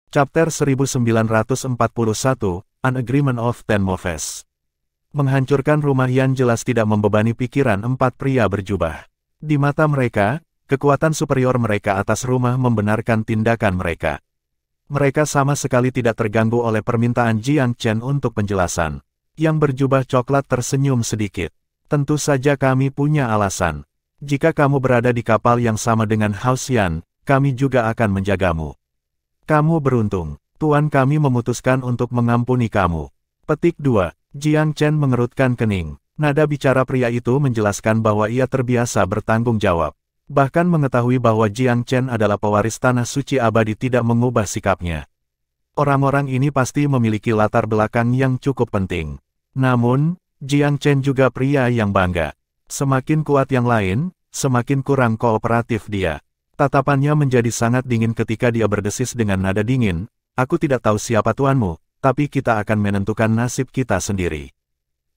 Chapter 1941, An Agreement of Ten Moves. Menghancurkan rumah Yan jelas tidak membebani pikiran empat pria berjubah. Di mata mereka, kekuatan superior mereka atas rumah membenarkan tindakan mereka. Mereka sama sekali tidak terganggu oleh permintaan Jiang Chen untuk penjelasan. Yang berjubah coklat tersenyum sedikit. Tentu saja kami punya alasan. Jika kamu berada di kapal yang sama dengan House Yan, kami juga akan menjagamu. Kamu beruntung, Tuan kami memutuskan untuk mengampuni kamu. Petik 2. Jiang Chen mengerutkan kening. Nada bicara pria itu menjelaskan bahwa ia terbiasa bertanggung jawab. Bahkan mengetahui bahwa Jiang Chen adalah pewaris tanah suci abadi tidak mengubah sikapnya. Orang-orang ini pasti memiliki latar belakang yang cukup penting. Namun, Jiang Chen juga pria yang bangga. Semakin kuat yang lain, semakin kurang kooperatif dia. Tatapannya menjadi sangat dingin ketika dia berdesis dengan nada dingin, "Aku tidak tahu siapa tuanmu, tapi kita akan menentukan nasib kita sendiri.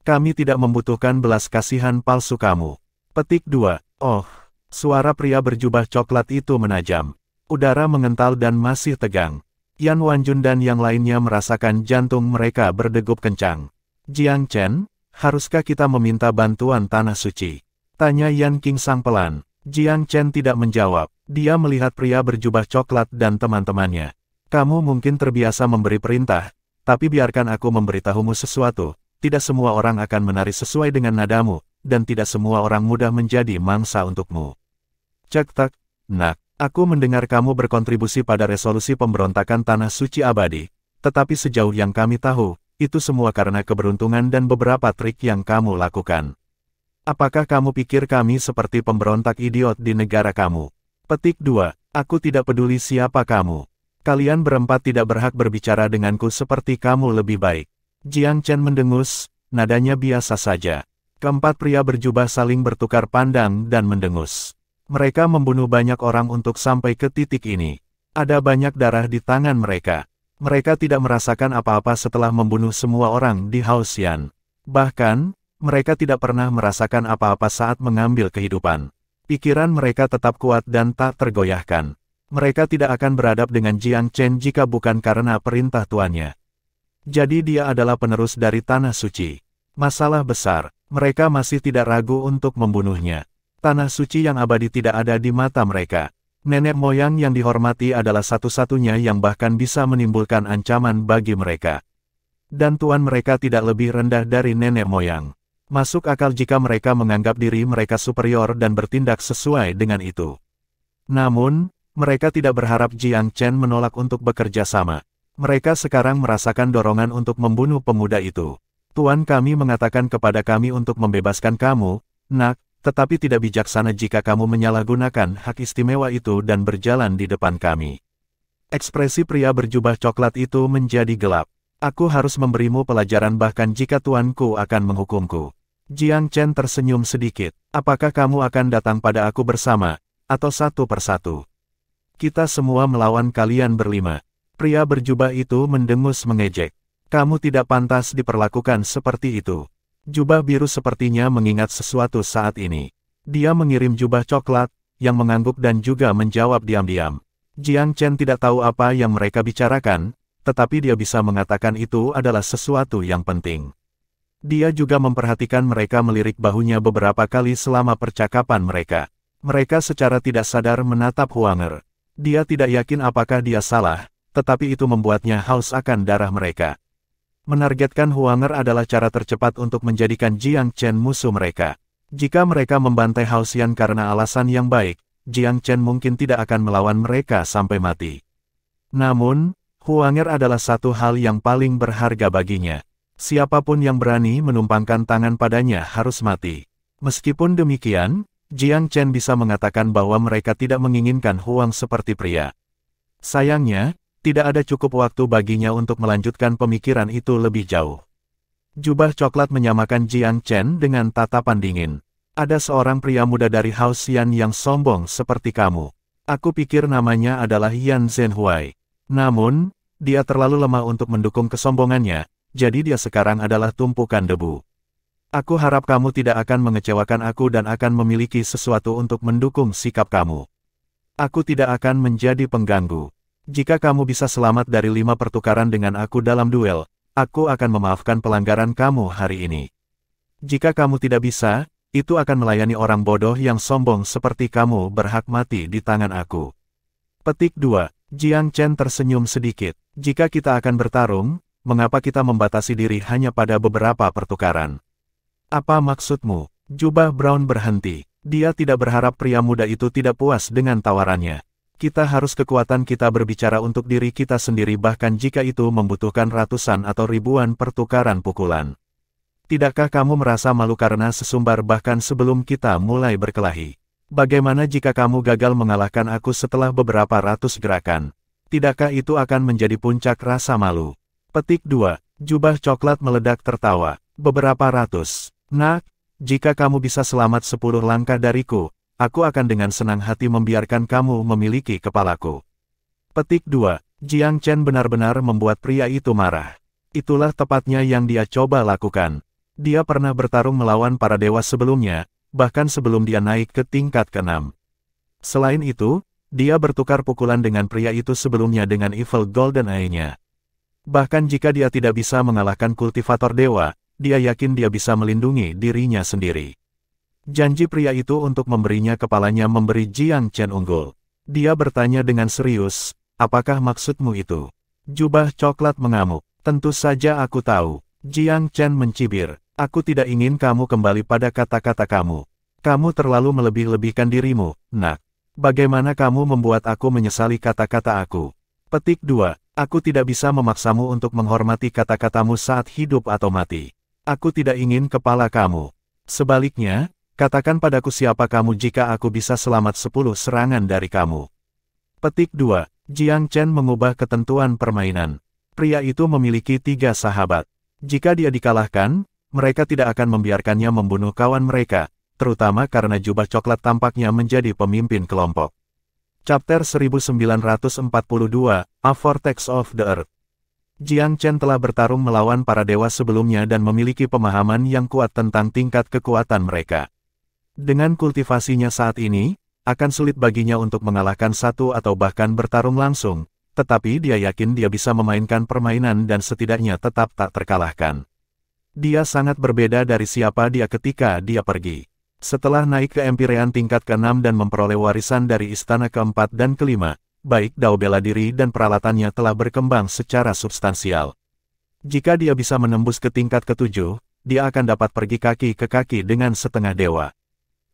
Kami tidak membutuhkan belas kasihan palsu kamu." Petik 2. Oh, suara pria berjubah coklat itu menajam. Udara mengental dan masih tegang. Yan Wanjun dan yang lainnya merasakan jantung mereka berdegup kencang. "Jiang Chen, haruskah kita meminta bantuan tanah suci?" Tanya Yan Qingsang pelan. Jiang Chen tidak menjawab. Dia melihat pria berjubah coklat dan teman-temannya. "Kamu mungkin terbiasa memberi perintah, tapi biarkan aku memberitahumu sesuatu. Tidak semua orang akan menari sesuai dengan nadamu, dan tidak semua orang mudah menjadi mangsa untukmu." Cek tak, "Nak, aku mendengar kamu berkontribusi pada resolusi pemberontakan tanah suci abadi, tetapi sejauh yang kami tahu, itu semua karena keberuntungan dan beberapa trik yang kamu lakukan. Apakah kamu pikir kami seperti pemberontak idiot di negara kamu?" Petik 2. Aku tidak peduli siapa kamu. Kalian berempat tidak berhak berbicara denganku seperti kamu lebih baik. Jiang Chen mendengus, nadanya biasa saja. Keempat pria berjubah saling bertukar pandang dan mendengus. Mereka membunuh banyak orang untuk sampai ke titik ini. Ada banyak darah di tangan mereka. Mereka tidak merasakan apa-apa setelah membunuh semua orang di House Yan. Bahkan, mereka tidak pernah merasakan apa-apa saat mengambil kehidupan. Pikiran mereka tetap kuat dan tak tergoyahkan. Mereka tidak akan beradab dengan Jiang Chen jika bukan karena perintah tuannya. Jadi dia adalah penerus dari tanah suci. Masalah besar, mereka masih tidak ragu untuk membunuhnya. Tanah suci yang abadi tidak ada di mata mereka. Nenek moyang yang dihormati adalah satu-satunya yang bahkan bisa menimbulkan ancaman bagi mereka. Dan tuan mereka tidak lebih rendah dari nenek moyang. Masuk akal jika mereka menganggap diri mereka superior dan bertindak sesuai dengan itu. Namun, mereka tidak berharap Jiang Chen menolak untuk bekerja sama. Mereka sekarang merasakan dorongan untuk membunuh pemuda itu. "Tuan kami mengatakan kepada kami untuk membebaskan kamu, Nak, tetapi tidak bijaksana jika kamu menyalahgunakan hak istimewa itu dan berjalan di depan kami." Ekspresi pria berjubah coklat itu menjadi gelap. "Aku harus memberimu pelajaran bahkan jika tuanku akan menghukumku." Jiang Chen tersenyum sedikit. "Apakah kamu akan datang pada aku bersama, atau satu persatu? Kita semua melawan kalian berlima." Pria berjubah itu mendengus mengejek. "Kamu tidak pantas diperlakukan seperti itu." Jubah biru sepertinya mengingat sesuatu saat ini. Dia mengirim jubah coklat, yang mengangguk dan juga menjawab diam-diam. Jiang Chen tidak tahu apa yang mereka bicarakan, tetapi dia bisa mengatakan itu adalah sesuatu yang penting. Dia juga memperhatikan mereka melirik bahunya beberapa kali selama percakapan mereka. Mereka secara tidak sadar menatap Huanger. Dia tidak yakin apakah dia salah, tetapi itu membuatnya haus akan darah mereka. Menargetkan Huanger adalah cara tercepat untuk menjadikan Jiang Chen musuh mereka. Jika mereka membantai House Yan karena alasan yang baik, Jiang Chen mungkin tidak akan melawan mereka sampai mati. Namun, Huanger adalah satu hal yang paling berharga baginya. Siapapun yang berani menumpangkan tangan padanya harus mati. Meskipun demikian, Jiang Chen bisa mengatakan bahwa mereka tidak menginginkan Huang seperti pria. Sayangnya, tidak ada cukup waktu baginya untuk melanjutkan pemikiran itu lebih jauh. Jubah coklat menyamakan Jiang Chen dengan tatapan dingin. "Ada seorang pria muda dari House Yan yang sombong seperti kamu. Aku pikir namanya adalah Yan Zhenhuai. Namun, dia terlalu lemah untuk mendukung kesombongannya. Jadi dia sekarang adalah tumpukan debu. Aku harap kamu tidak akan mengecewakan aku dan akan memiliki sesuatu untuk mendukung sikap kamu. Aku tidak akan menjadi pengganggu." Jika kamu bisa selamat dari 5 pertukaran dengan aku dalam duel, aku akan memaafkan pelanggaran kamu hari ini. Jika kamu tidak bisa, itu akan melayani orang bodoh yang sombong seperti kamu berhak mati di tangan aku. Petik 2. Jiang Chen tersenyum sedikit. Jika kita akan bertarung, mengapa kita membatasi diri hanya pada beberapa pertukaran? Apa maksudmu? Jubah Brown berhenti. Dia tidak berharap pria muda itu tidak puas dengan tawarannya. Kita harus kekuatan kita berbicara untuk diri kita sendiri bahkan jika itu membutuhkan ratusan atau ribuan pertukaran pukulan. Tidakkah kamu merasa malu karena sesumbar bahkan sebelum kita mulai berkelahi? Bagaimana jika kamu gagal mengalahkan aku setelah beberapa ratus gerakan? Tidakkah itu akan menjadi puncak rasa malu? Petik 2. Jubah coklat meledak tertawa. Beberapa ratus. Nak, jika kamu bisa selamat 10 langkah dariku, aku akan dengan senang hati membiarkan kamu memiliki kepalaku. Petik 2. Jiang Chen benar-benar membuat pria itu marah. Itulah tepatnya yang dia coba lakukan. Dia pernah bertarung melawan para dewa sebelumnya, bahkan sebelum dia naik ke tingkat ke-6. Selain itu, dia bertukar pukulan dengan pria itu sebelumnya dengan Evil Golden Eye-nya. Bahkan jika dia tidak bisa mengalahkan kultivator dewa, dia yakin dia bisa melindungi dirinya sendiri. Janji pria itu untuk memberinya kepalanya memberi Jiang Chen unggul. Dia bertanya dengan serius, apakah maksudmu itu? Jubah coklat mengamuk. Tentu saja aku tahu. Jiang Chen mencibir. Aku tidak ingin kamu kembali pada kata-kata kamu. Kamu terlalu melebih-lebihkan dirimu, nak. Bagaimana kamu membuat aku menyesali kata-kata aku? Petik 2. Aku tidak bisa memaksamu untuk menghormati kata-katamu saat hidup atau mati. Aku tidak ingin kepala kamu. Sebaliknya, katakan padaku siapa kamu jika aku bisa selamat 10 serangan dari kamu. Petik 2. Jiang Chen mengubah ketentuan permainan. Pria itu memiliki 3 sahabat. Jika dia dikalahkan, mereka tidak akan membiarkannya membunuh kawan mereka, terutama karena jubah coklat tampaknya menjadi pemimpin kelompok. Chapter 1942, A Vortex of the Earth. Jiang Chen telah bertarung melawan para dewa sebelumnya dan memiliki pemahaman yang kuat tentang tingkat kekuatan mereka. Dengan kultivasinya saat ini, akan sulit baginya untuk mengalahkan satu atau bahkan bertarung langsung, tetapi dia yakin dia bisa memainkan permainan dan setidaknya tetap tak terkalahkan. Dia sangat berbeda dari siapa dia ketika dia pergi. Setelah naik ke Empyrean tingkat ke-6 dan memperoleh warisan dari istana ke-4 dan ke-5, baik dao bela diri dan peralatannya telah berkembang secara substansial. Jika dia bisa menembus ke tingkat ke-7, dia akan dapat pergi kaki ke kaki dengan setengah dewa.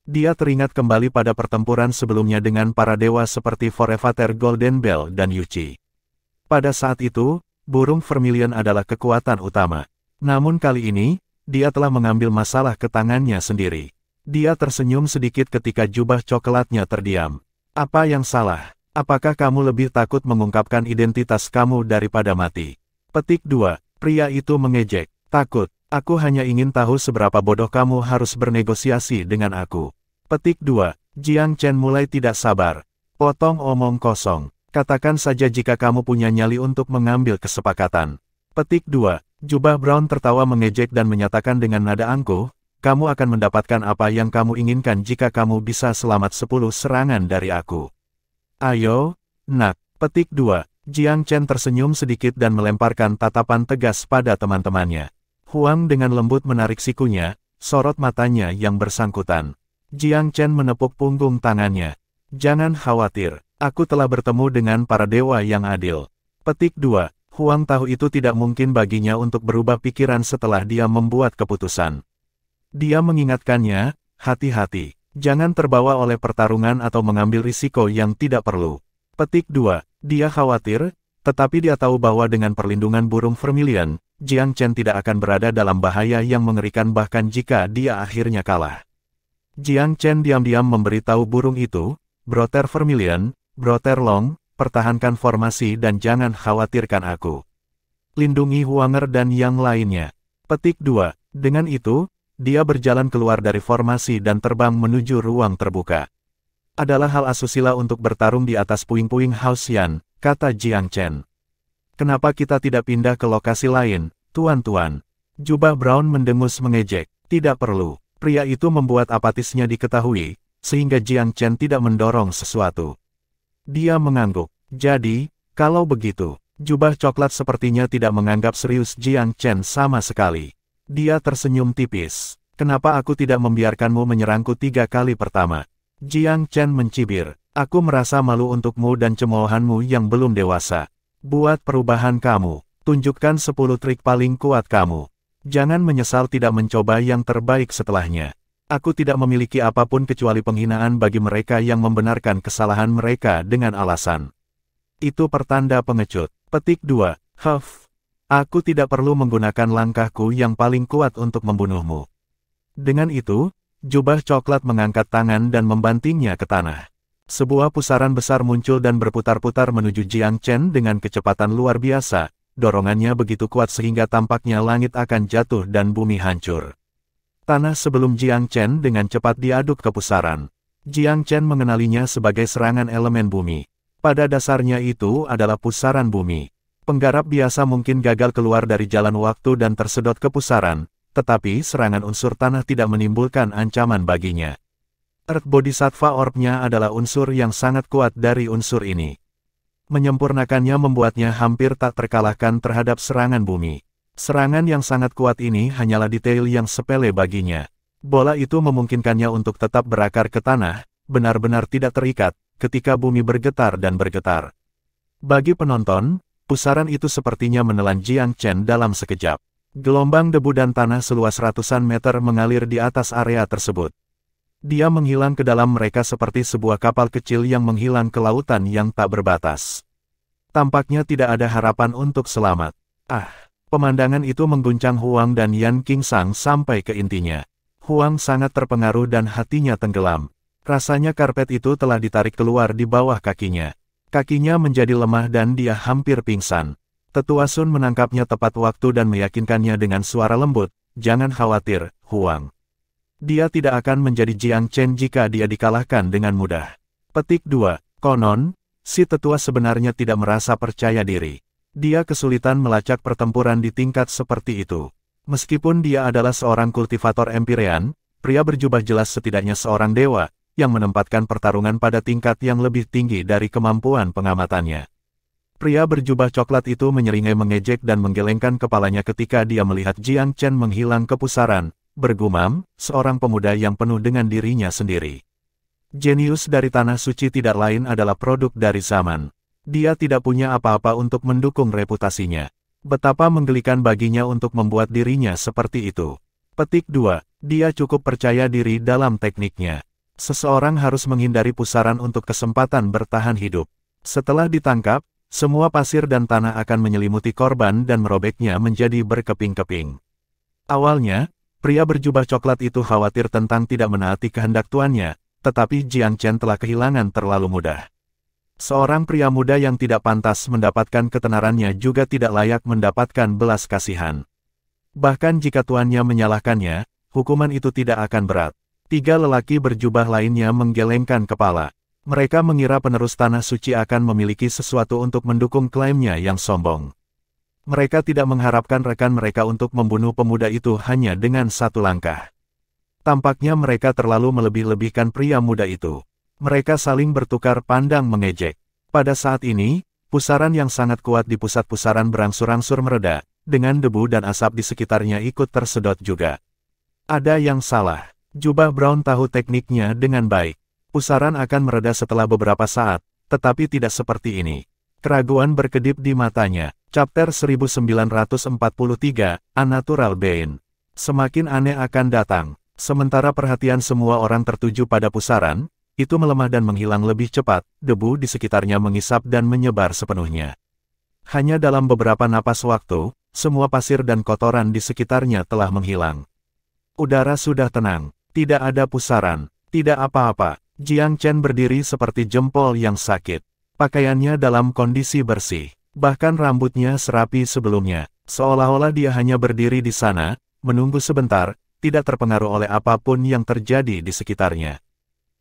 Dia teringat kembali pada pertempuran sebelumnya dengan para dewa seperti Forevater Golden Bell dan Yuchi. Pada saat itu, burung vermilion adalah kekuatan utama. Namun kali ini, dia telah mengambil masalah ke tangannya sendiri. Dia tersenyum sedikit ketika jubah coklatnya terdiam. Apa yang salah? Apakah kamu lebih takut mengungkapkan identitas kamu daripada mati? Petik 2. Pria itu mengejek. Takut. Aku hanya ingin tahu seberapa bodoh kamu harus bernegosiasi dengan aku. Petik 2. Jiang Chen mulai tidak sabar. Potong omong kosong. Katakan saja jika kamu punya nyali untuk mengambil kesepakatan. Petik 2. Jubah Brown tertawa mengejek dan menyatakan dengan nada angkuh, kamu akan mendapatkan apa yang kamu inginkan jika kamu bisa selamat 10 serangan dari aku. Ayo, nak. Petik 2. Jiang Chen tersenyum sedikit dan melemparkan tatapan tegas pada teman-temannya. Huang dengan lembut menarik sikunya, sorot matanya yang bersangkutan. Jiang Chen menepuk punggung tangannya. Jangan khawatir, aku telah bertemu dengan para dewa yang adil. Petik 2. Huang tahu itu tidak mungkin baginya untuk berubah pikiran setelah dia membuat keputusan. Dia mengingatkannya, hati-hati, jangan terbawa oleh pertarungan atau mengambil risiko yang tidak perlu. Petik 2. Dia khawatir, tetapi dia tahu bahwa dengan perlindungan burung vermilion, Jiang Chen tidak akan berada dalam bahaya yang mengerikan bahkan jika dia akhirnya kalah. Jiang Chen diam-diam memberitahu burung itu, Brother Vermilion, Brother Long, pertahankan formasi dan jangan khawatirkan aku. Lindungi Huanger dan yang lainnya. Petik 2. Dengan itu, dia berjalan keluar dari formasi dan terbang menuju ruang terbuka. Adalah hal asusila untuk bertarung di atas puing-puing Haoxian, kata Jiang Chen. Kenapa kita tidak pindah ke lokasi lain, tuan-tuan? Jubah Brown mendengus mengejek. Tidak perlu. Pria itu membuat apatisnya diketahui, sehingga Jiang Chen tidak mendorong sesuatu. Dia mengangguk. Jadi, Kalau begitu, jubah coklat sepertinya tidak menganggap serius Jiang Chen sama sekali. Dia tersenyum tipis. Kenapa aku tidak membiarkanmu menyerangku 3 kali pertama? Jiang Chen mencibir. Aku merasa malu untukmu dan cemoohanmu yang belum dewasa. Buat perubahan kamu. Tunjukkan 10 trik paling kuat kamu. Jangan menyesal tidak mencoba yang terbaik setelahnya. Aku tidak memiliki apapun kecuali penghinaan bagi mereka yang membenarkan kesalahan mereka dengan alasan. Itu pertanda pengecut. Petik 2. Huff. Aku tidak perlu menggunakan langkahku yang paling kuat untuk membunuhmu. Dengan itu, jubah coklat mengangkat tangan dan membantingnya ke tanah. Sebuah pusaran besar muncul dan berputar-putar menuju Jiang Chen dengan kecepatan luar biasa. Dorongannya begitu kuat sehingga tampaknya langit akan jatuh dan bumi hancur. Tanah sebelum Jiang Chen dengan cepat diaduk ke pusaran. Jiang Chen mengenalinya sebagai serangan elemen bumi. Pada dasarnya itu adalah pusaran bumi. Penggarap biasa mungkin gagal keluar dari jalan waktu dan tersedot ke pusaran, tetapi serangan unsur tanah tidak menimbulkan ancaman baginya. Earth Bodhisattva Orb-nya adalah unsur yang sangat kuat dari unsur ini. Menyempurnakannya membuatnya hampir tak terkalahkan terhadap serangan bumi. Serangan yang sangat kuat ini hanyalah detail yang sepele baginya. Bola itu memungkinkannya untuk tetap berakar ke tanah, benar-benar tidak terikat, ketika bumi bergetar dan bergetar. Bagi penonton, pusaran itu sepertinya menelan Jiang Chen dalam sekejap. Gelombang debu dan tanah seluas ratusan meter mengalir di atas area tersebut. Dia menghilang ke dalam mereka seperti sebuah kapal kecil yang menghilang ke lautan yang tak berbatas. Tampaknya tidak ada harapan untuk selamat. Pemandangan itu mengguncang Huang dan Yan Qingsang sampai ke intinya. Huang sangat terpengaruh dan hatinya tenggelam. Rasanya karpet itu telah ditarik keluar di bawah kakinya. Kakinya menjadi lemah dan dia hampir pingsan. Tetua Sun menangkapnya tepat waktu dan meyakinkannya dengan suara lembut, "Jangan khawatir, Huang. Dia tidak akan menjadi Jiang Chen jika dia dikalahkan dengan mudah." Petik 2. Konon, si tetua sebenarnya tidak merasa percaya diri. Dia kesulitan melacak pertempuran di tingkat seperti itu. Meskipun dia adalah seorang kultivator Empyrean, pria berjubah jelas setidaknya seorang dewa, yang menempatkan pertarungan pada tingkat yang lebih tinggi dari kemampuan pengamatannya. Pria berjubah coklat itu menyeringai mengejek dan menggelengkan kepalanya ketika dia melihat Jiang Chen menghilang ke pusaran, bergumam, seorang pemuda yang penuh dengan dirinya sendiri. Jenius dari Tanah Suci tidak lain adalah produk dari zaman. Dia tidak punya apa-apa untuk mendukung reputasinya. Betapa menggelikan baginya untuk membuat dirinya seperti itu. Petik 2. Dia cukup percaya diri dalam tekniknya. Seseorang harus menghindari pusaran untuk kesempatan bertahan hidup. Setelah ditangkap, semua pasir dan tanah akan menyelimuti korban dan merobeknya menjadi berkeping-keping. Awalnya, pria berjubah coklat itu khawatir tentang tidak menaati kehendak tuannya, tetapi Jiang Chen telah kehilangan terlalu mudah. Seorang pria muda yang tidak pantas mendapatkan ketenarannya juga tidak layak mendapatkan belas kasihan. Bahkan jika tuannya menyalahkannya, hukuman itu tidak akan berat. 3 lelaki berjubah lainnya menggelengkan kepala. Mereka mengira penerus Tanah Suci akan memiliki sesuatu untuk mendukung klaimnya yang sombong. Mereka tidak mengharapkan rekan mereka untuk membunuh pemuda itu hanya dengan 1 langkah. Tampaknya mereka terlalu melebih-lebihkan pria muda itu. Mereka saling bertukar pandang mengejek. Pada saat ini, pusaran yang sangat kuat di pusat pusaran berangsur-angsur mereda, dengan debu dan asap di sekitarnya ikut tersedot juga. Ada yang salah. Jubah Brown tahu tekniknya dengan baik. Pusaran akan mereda setelah beberapa saat, tetapi tidak seperti ini. Keraguan berkedip di matanya. Chapter 1943, Unnatural Bane. Semakin aneh akan datang. Sementara perhatian semua orang tertuju pada pusaran, itu melemah dan menghilang lebih cepat, debu di sekitarnya mengisap dan menyebar sepenuhnya. Hanya dalam beberapa napas waktu, semua pasir dan kotoran di sekitarnya telah menghilang. Udara sudah tenang, tidak ada pusaran, tidak apa-apa. Jiang Chen berdiri seperti jempol yang sakit. Pakaiannya dalam kondisi bersih. Bahkan rambutnya serapi sebelumnya. Seolah-olah dia hanya berdiri di sana, menunggu sebentar, tidak terpengaruh oleh apapun yang terjadi di sekitarnya.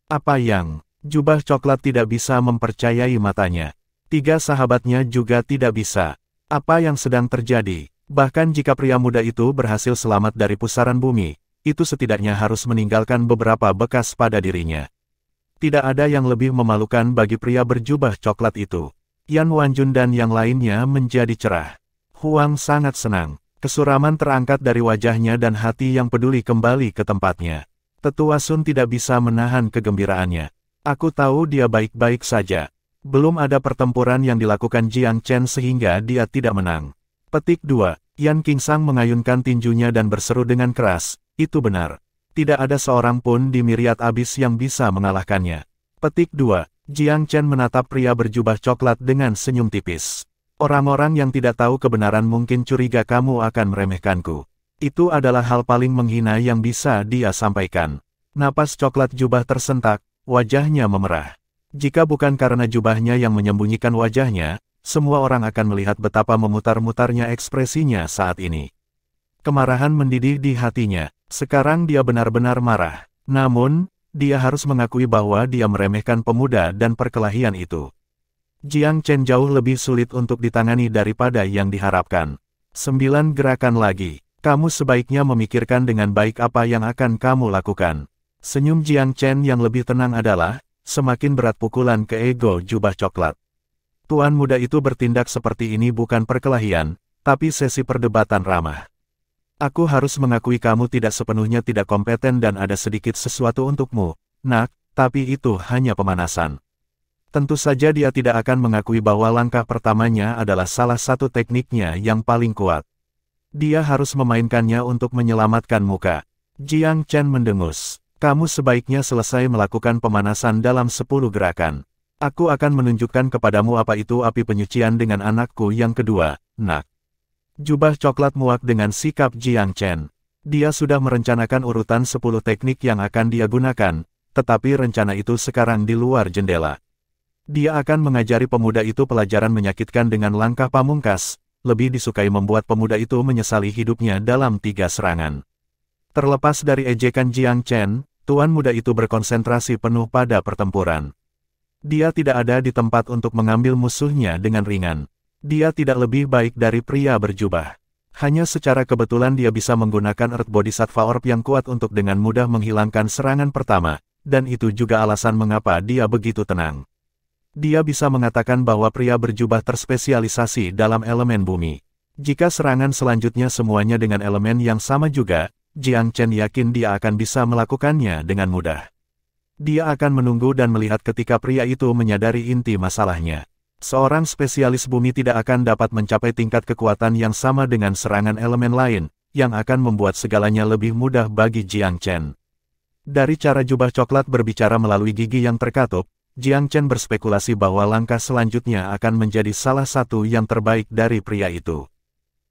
Apa yang? Jubah coklat tidak bisa mempercayai matanya. 3 sahabatnya juga tidak bisa. Apa yang sedang terjadi? Bahkan jika pria muda itu berhasil selamat dari pusaran bumi, itu setidaknya harus meninggalkan beberapa bekas pada dirinya. Tidak ada yang lebih memalukan bagi pria berjubah coklat itu. Yan Wanjun dan yang lainnya menjadi cerah. Huang sangat senang. Kesuraman terangkat dari wajahnya dan hati yang peduli kembali ke tempatnya. Tetua Sun tidak bisa menahan kegembiraannya. Aku tahu dia baik-baik saja. Belum ada pertempuran yang dilakukan Jiang Chen sehingga dia tidak menang. Petik 2. Yan Qingsang mengayunkan tinjunya dan berseru dengan keras, itu benar. Tidak ada seorang pun di Miriat Abis yang bisa mengalahkannya. Petik 2. Jiang Chen menatap pria berjubah coklat dengan senyum tipis. Orang-orang yang tidak tahu kebenaran mungkin curiga kamu akan meremehkanku. Itu adalah hal paling menghina yang bisa dia sampaikan. Napas coklat jubah tersentak, wajahnya memerah. Jika bukan karena jubahnya yang menyembunyikan wajahnya, semua orang akan melihat betapa memutar-mutarnya ekspresinya saat ini. Kemarahan mendidih di hatinya. Sekarang dia benar-benar marah. Namun, dia harus mengakui bahwa dia meremehkan pemuda dan perkelahian itu. Jiang Chen jauh lebih sulit untuk ditangani daripada yang diharapkan. 9 gerakan lagi. Kamu sebaiknya memikirkan dengan baik apa yang akan kamu lakukan. Senyum Jiang Chen yang lebih tenang adalah, semakin berat pukulan ke ego jubah coklat. Tuan muda itu bertindak seperti ini bukan perkelahian, tapi sesi perdebatan ramah. Aku harus mengakui kamu tidak sepenuhnya tidak kompeten dan ada sedikit sesuatu untukmu, nak, tapi itu hanya pemanasan. Tentu saja dia tidak akan mengakui bahwa langkah pertamanya adalah salah satu tekniknya yang paling kuat. Dia harus memainkannya untuk menyelamatkan muka. Jiang Chen mendengus. Kamu sebaiknya selesai melakukan pemanasan dalam 10 gerakan. Aku akan menunjukkan kepadamu apa itu api penyucian dengan anakku yang kedua, nak. Jubah coklat muak dengan sikap Jiang Chen. Dia sudah merencanakan urutan 10 teknik yang akan dia gunakan, tetapi rencana itu sekarang di luar jendela. Dia akan mengajari pemuda itu pelajaran menyakitkan dengan langkah pamungkas, lebih disukai membuat pemuda itu menyesali hidupnya dalam 3 serangan. Terlepas dari ejekan Jiang Chen, tuan muda itu berkonsentrasi penuh pada pertempuran. Dia tidak ada di tempat untuk mengambil musuhnya dengan ringan. Dia tidak lebih baik dari pria berjubah. Hanya secara kebetulan dia bisa menggunakan Earth Bodhisattva Orb yang kuat untuk dengan mudah menghilangkan serangan pertama, dan itu juga alasan mengapa dia begitu tenang. Dia bisa mengatakan bahwa pria berjubah terspesialisasi dalam elemen bumi. Jika serangan selanjutnya semuanya dengan elemen yang sama juga, Jiang Chen yakin dia akan bisa melakukannya dengan mudah. Dia akan menunggu dan melihat ketika pria itu menyadari inti masalahnya. Seorang spesialis bumi tidak akan dapat mencapai tingkat kekuatan yang sama dengan serangan elemen lain, yang akan membuat segalanya lebih mudah bagi Jiang Chen. Dari cara jubah coklat berbicara melalui gigi yang terkatup, Jiang Chen berspekulasi bahwa langkah selanjutnya akan menjadi salah satu yang terbaik dari pria itu.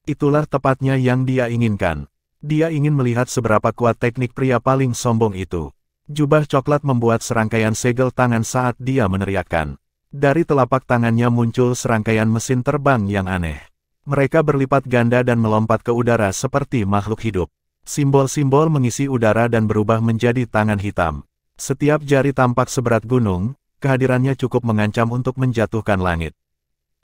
Itulah tepatnya yang dia inginkan. Dia ingin melihat seberapa kuat teknik pria paling sombong itu. Jubah coklat membuat serangkaian segel tangan saat dia meneriakkan. Dari telapak tangannya muncul serangkaian mesin terbang yang aneh. Mereka berlipat ganda dan melompat ke udara seperti makhluk hidup. Simbol-simbol mengisi udara dan berubah menjadi tangan hitam. Setiap jari tampak seberat gunung. Kehadirannya cukup mengancam untuk menjatuhkan langit.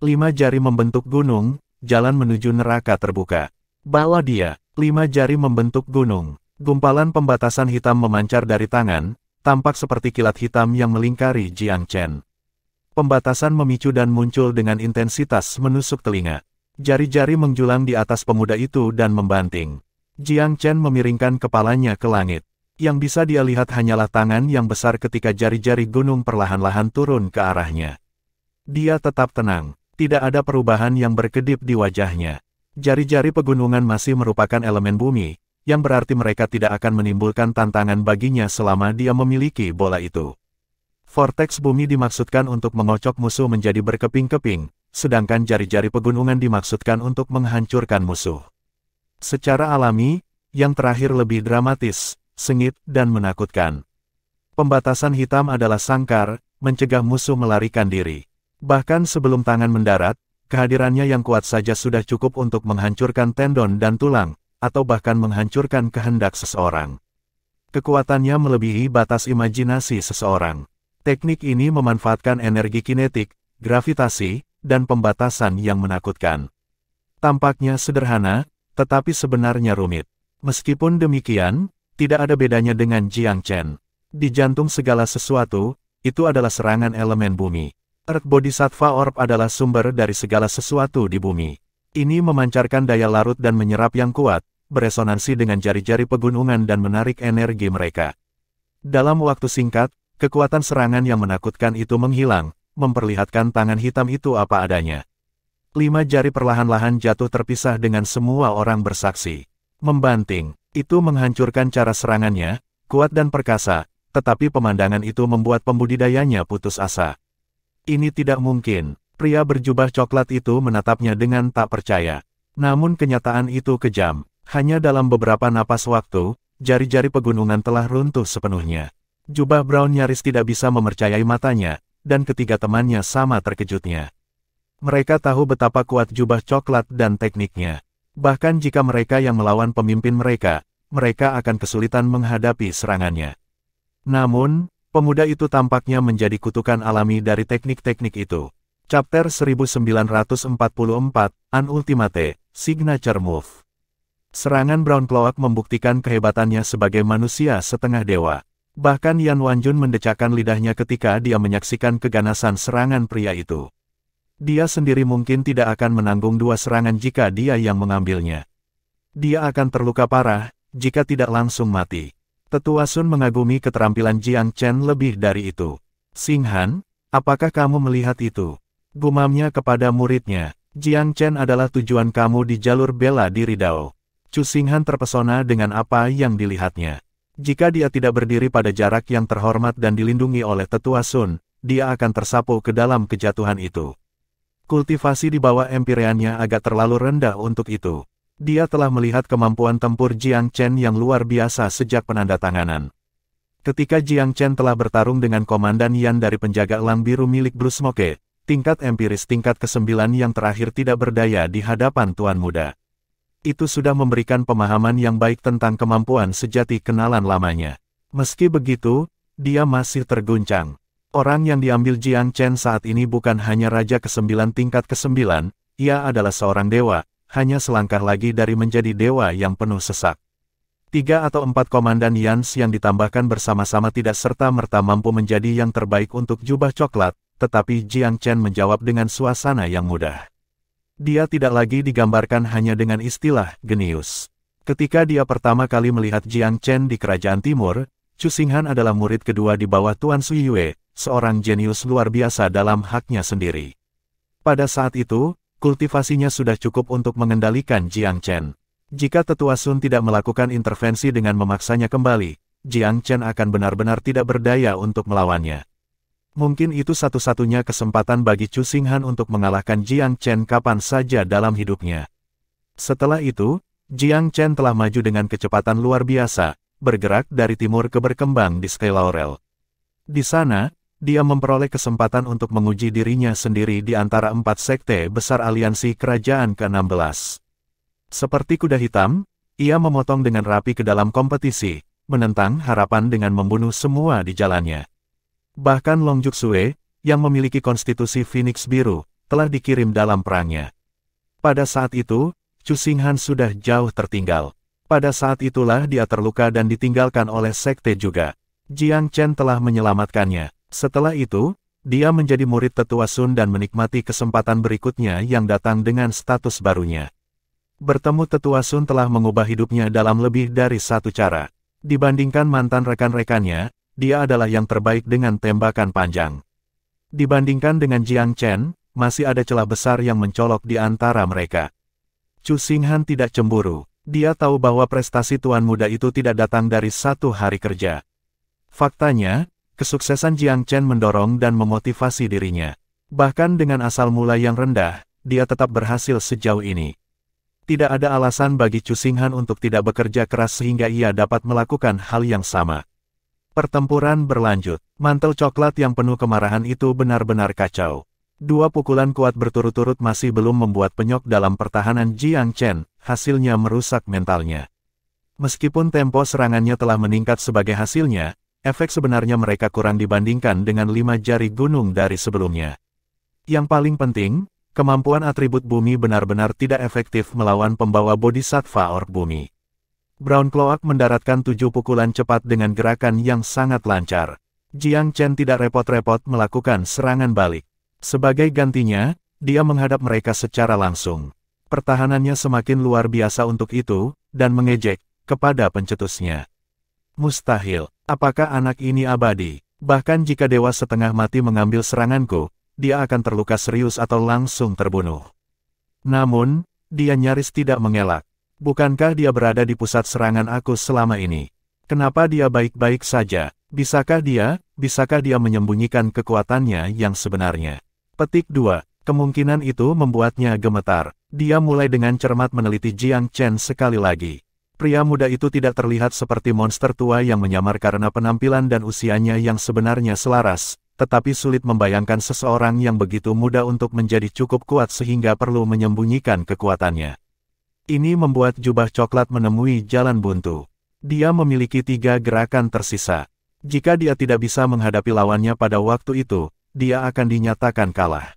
5 jari membentuk gunung, jalan menuju neraka terbuka. Bawa dia, 5 jari membentuk gunung. Gumpalan pembatasan hitam memancar dari tangan, tampak seperti kilat hitam yang melingkari Jiang Chen. Pembatasan memicu dan muncul dengan intensitas menusuk telinga. Jari-jari menjulang di atas pemuda itu dan membanting. Jiang Chen memiringkan kepalanya ke langit. Yang bisa dia lihat hanyalah tangan yang besar ketika jari-jari gunung perlahan-lahan turun ke arahnya. Dia tetap tenang, tidak ada perubahan yang berkedip di wajahnya. Jari-jari pegunungan masih merupakan elemen bumi, yang berarti mereka tidak akan menimbulkan tantangan baginya selama dia memiliki bola itu. Vortex bumi dimaksudkan untuk mengocok musuh menjadi berkeping-keping, sedangkan jari-jari pegunungan dimaksudkan untuk menghancurkan musuh. Secara alami, yang terakhir lebih dramatis, sengit, dan menakutkan. Pembatasan hitam adalah sangkar, mencegah musuh melarikan diri. Bahkan sebelum tangan mendarat, kehadirannya yang kuat saja sudah cukup untuk menghancurkan tendon dan tulang, atau bahkan menghancurkan kehendak seseorang. Kekuatannya melebihi batas imajinasi seseorang. Teknik ini memanfaatkan energi kinetik, gravitasi, dan pembatasan yang menakutkan. Tampaknya sederhana, tetapi sebenarnya rumit. Meskipun demikian, tidak ada bedanya dengan Jiang Chen. Di jantung segala sesuatu, itu adalah serangan elemen bumi. Earth Bodhisattva Orb adalah sumber dari segala sesuatu di bumi. Ini memancarkan daya larut dan menyerap yang kuat, beresonansi dengan jari-jari pegunungan dan menarik energi mereka. Dalam waktu singkat, kekuatan serangan yang menakutkan itu menghilang, memperlihatkan tangan hitam itu apa adanya. 5 jari perlahan-lahan jatuh terpisah dengan semua orang bersaksi. Membanting, itu menghancurkan cara serangannya, kuat dan perkasa, tetapi pemandangan itu membuat pembudidayanya putus asa. Ini tidak mungkin, pria berjubah coklat itu menatapnya dengan tak percaya. Namun kenyataan itu kejam, hanya dalam beberapa napas waktu, jari-jari pegunungan telah runtuh sepenuhnya. Jubah Brown nyaris tidak bisa mempercayai matanya, dan ketiga temannya sama terkejutnya. Mereka tahu betapa kuat jubah coklat dan tekniknya. Bahkan jika mereka yang melawan pemimpin mereka, mereka akan kesulitan menghadapi serangannya. Namun, pemuda itu tampaknya menjadi kutukan alami dari teknik-teknik itu. Chapter 1944, Unultimate, Signature Move. Serangan Brown Cloak membuktikan kehebatannya sebagai manusia setengah dewa. Bahkan Yan Wanjun mendecakkan lidahnya ketika dia menyaksikan keganasan serangan pria itu. Dia sendiri mungkin tidak akan menanggung 2 serangan jika dia yang mengambilnya. Dia akan terluka parah, jika tidak langsung mati. Tetua Sun mengagumi keterampilan Jiang Chen lebih dari itu. Xinghan, apakah kamu melihat itu? Gumamnya kepada muridnya. Jiang Chen adalah tujuan kamu di jalur bela diri Dao. Chu Xinghan terpesona dengan apa yang dilihatnya. Jika dia tidak berdiri pada jarak yang terhormat dan dilindungi oleh Tetua Sun, dia akan tersapu ke dalam kejatuhan itu. Kultivasi di bawah empyreannya agak terlalu rendah untuk itu. Dia telah melihat kemampuan tempur Jiang Chen yang luar biasa sejak penandatanganan. Ketika Jiang Chen telah bertarung dengan Komandan Yan dari penjaga elang biru milik Bruce Smoke, tingkat empiris tingkat ke-9 yang terakhir tidak berdaya di hadapan Tuan Muda. Itu sudah memberikan pemahaman yang baik tentang kemampuan sejati kenalan lamanya. Meski begitu, dia masih terguncang. Orang yang diambil Jiang Chen saat ini bukan hanya Raja ke-9 tingkat ke-9, ia adalah seorang dewa, hanya selangkah lagi dari menjadi dewa yang penuh sesak. 3 atau 4 komandan Yans yang ditambahkan bersama-sama tidak serta-merta mampu menjadi yang terbaik untuk jubah coklat, tetapi Jiang Chen menjawab dengan suasana yang mudah. Dia tidak lagi digambarkan hanya dengan istilah genius. Ketika dia pertama kali melihat Jiang Chen di Kerajaan Timur, Chu Xinghan adalah murid kedua di bawah Tuan Sui Yue, seorang jenius luar biasa dalam haknya sendiri. Pada saat itu, kultivasinya sudah cukup untuk mengendalikan Jiang Chen. Jika Tetua Sun tidak melakukan intervensi dengan memaksanya kembali, Jiang Chen akan benar-benar tidak berdaya untuk melawannya. Mungkin itu satu-satunya kesempatan bagi Chu Xinghan untuk mengalahkan Jiang Chen kapan saja dalam hidupnya. Setelah itu, Jiang Chen telah maju dengan kecepatan luar biasa, bergerak dari timur ke berkembang di Sky Laurel. Di sana, dia memperoleh kesempatan untuk menguji dirinya sendiri di antara 4 sekte besar aliansi kerajaan ke-16. Seperti kuda hitam, ia memotong dengan rapi ke dalam kompetisi, menentang harapan dengan membunuh semua di jalannya. Bahkan Long Juxue, yang memiliki konstitusi Phoenix biru, telah dikirim dalam perangnya. Pada saat itu, Chu Xinghan sudah jauh tertinggal. Pada saat itulah dia terluka dan ditinggalkan oleh sekte juga. Jiang Chen telah menyelamatkannya. Setelah itu, dia menjadi murid Tetua Sun dan menikmati kesempatan berikutnya yang datang dengan status barunya. Bertemu Tetua Sun telah mengubah hidupnya dalam lebih dari satu cara. Dibandingkan mantan rekan-rekannya, dia adalah yang terbaik dengan tembakan panjang. Dibandingkan dengan Jiang Chen, masih ada celah besar yang mencolok di antara mereka. Chu Xinghan tidak cemburu. Dia tahu bahwa prestasi Tuan Muda itu tidak datang dari satu hari kerja. Faktanya, kesuksesan Jiang Chen mendorong dan memotivasi dirinya. Bahkan dengan asal mula yang rendah, dia tetap berhasil sejauh ini. Tidak ada alasan bagi Chu Xinghan untuk tidak bekerja keras sehingga ia dapat melakukan hal yang sama. Pertempuran berlanjut. Mantel coklat yang penuh kemarahan itu benar-benar kacau. 2 pukulan kuat berturut-turut masih belum membuat penyok dalam pertahanan Jiang Chen, hasilnya merusak mentalnya. Meskipun tempo serangannya telah meningkat sebagai hasilnya, efek sebenarnya mereka kurang dibandingkan dengan 5 jari gunung dari sebelumnya. Yang paling penting, kemampuan atribut bumi benar-benar tidak efektif melawan pembawa Bodhisattva Orb Bumi. Brown Cloak mendaratkan 7 pukulan cepat dengan gerakan yang sangat lancar. Jiang Chen tidak repot-repot melakukan serangan balik. Sebagai gantinya, dia menghadap mereka secara langsung. Pertahanannya semakin luar biasa untuk itu, dan mengejek kepada pencetusnya. Mustahil, apakah anak ini abadi? Bahkan jika dewa setengah mati mengambil seranganku, dia akan terluka serius atau langsung terbunuh. Namun, dia nyaris tidak mengelak. Bukankah dia berada di pusat serangan aku selama ini? Kenapa dia baik-baik saja? Bisakah dia menyembunyikan kekuatannya yang sebenarnya? Petik 2. Kemungkinan itu membuatnya gemetar. Dia mulai dengan cermat meneliti Jiang Chen sekali lagi. Pria muda itu tidak terlihat seperti monster tua yang menyamar karena penampilan dan usianya yang sebenarnya selaras, tetapi sulit membayangkan seseorang yang begitu muda untuk menjadi cukup kuat sehingga perlu menyembunyikan kekuatannya. Ini membuat jubah coklat menemui jalan buntu. Dia memiliki 3 gerakan tersisa. Jika dia tidak bisa menghadapi lawannya pada waktu itu, dia akan dinyatakan kalah.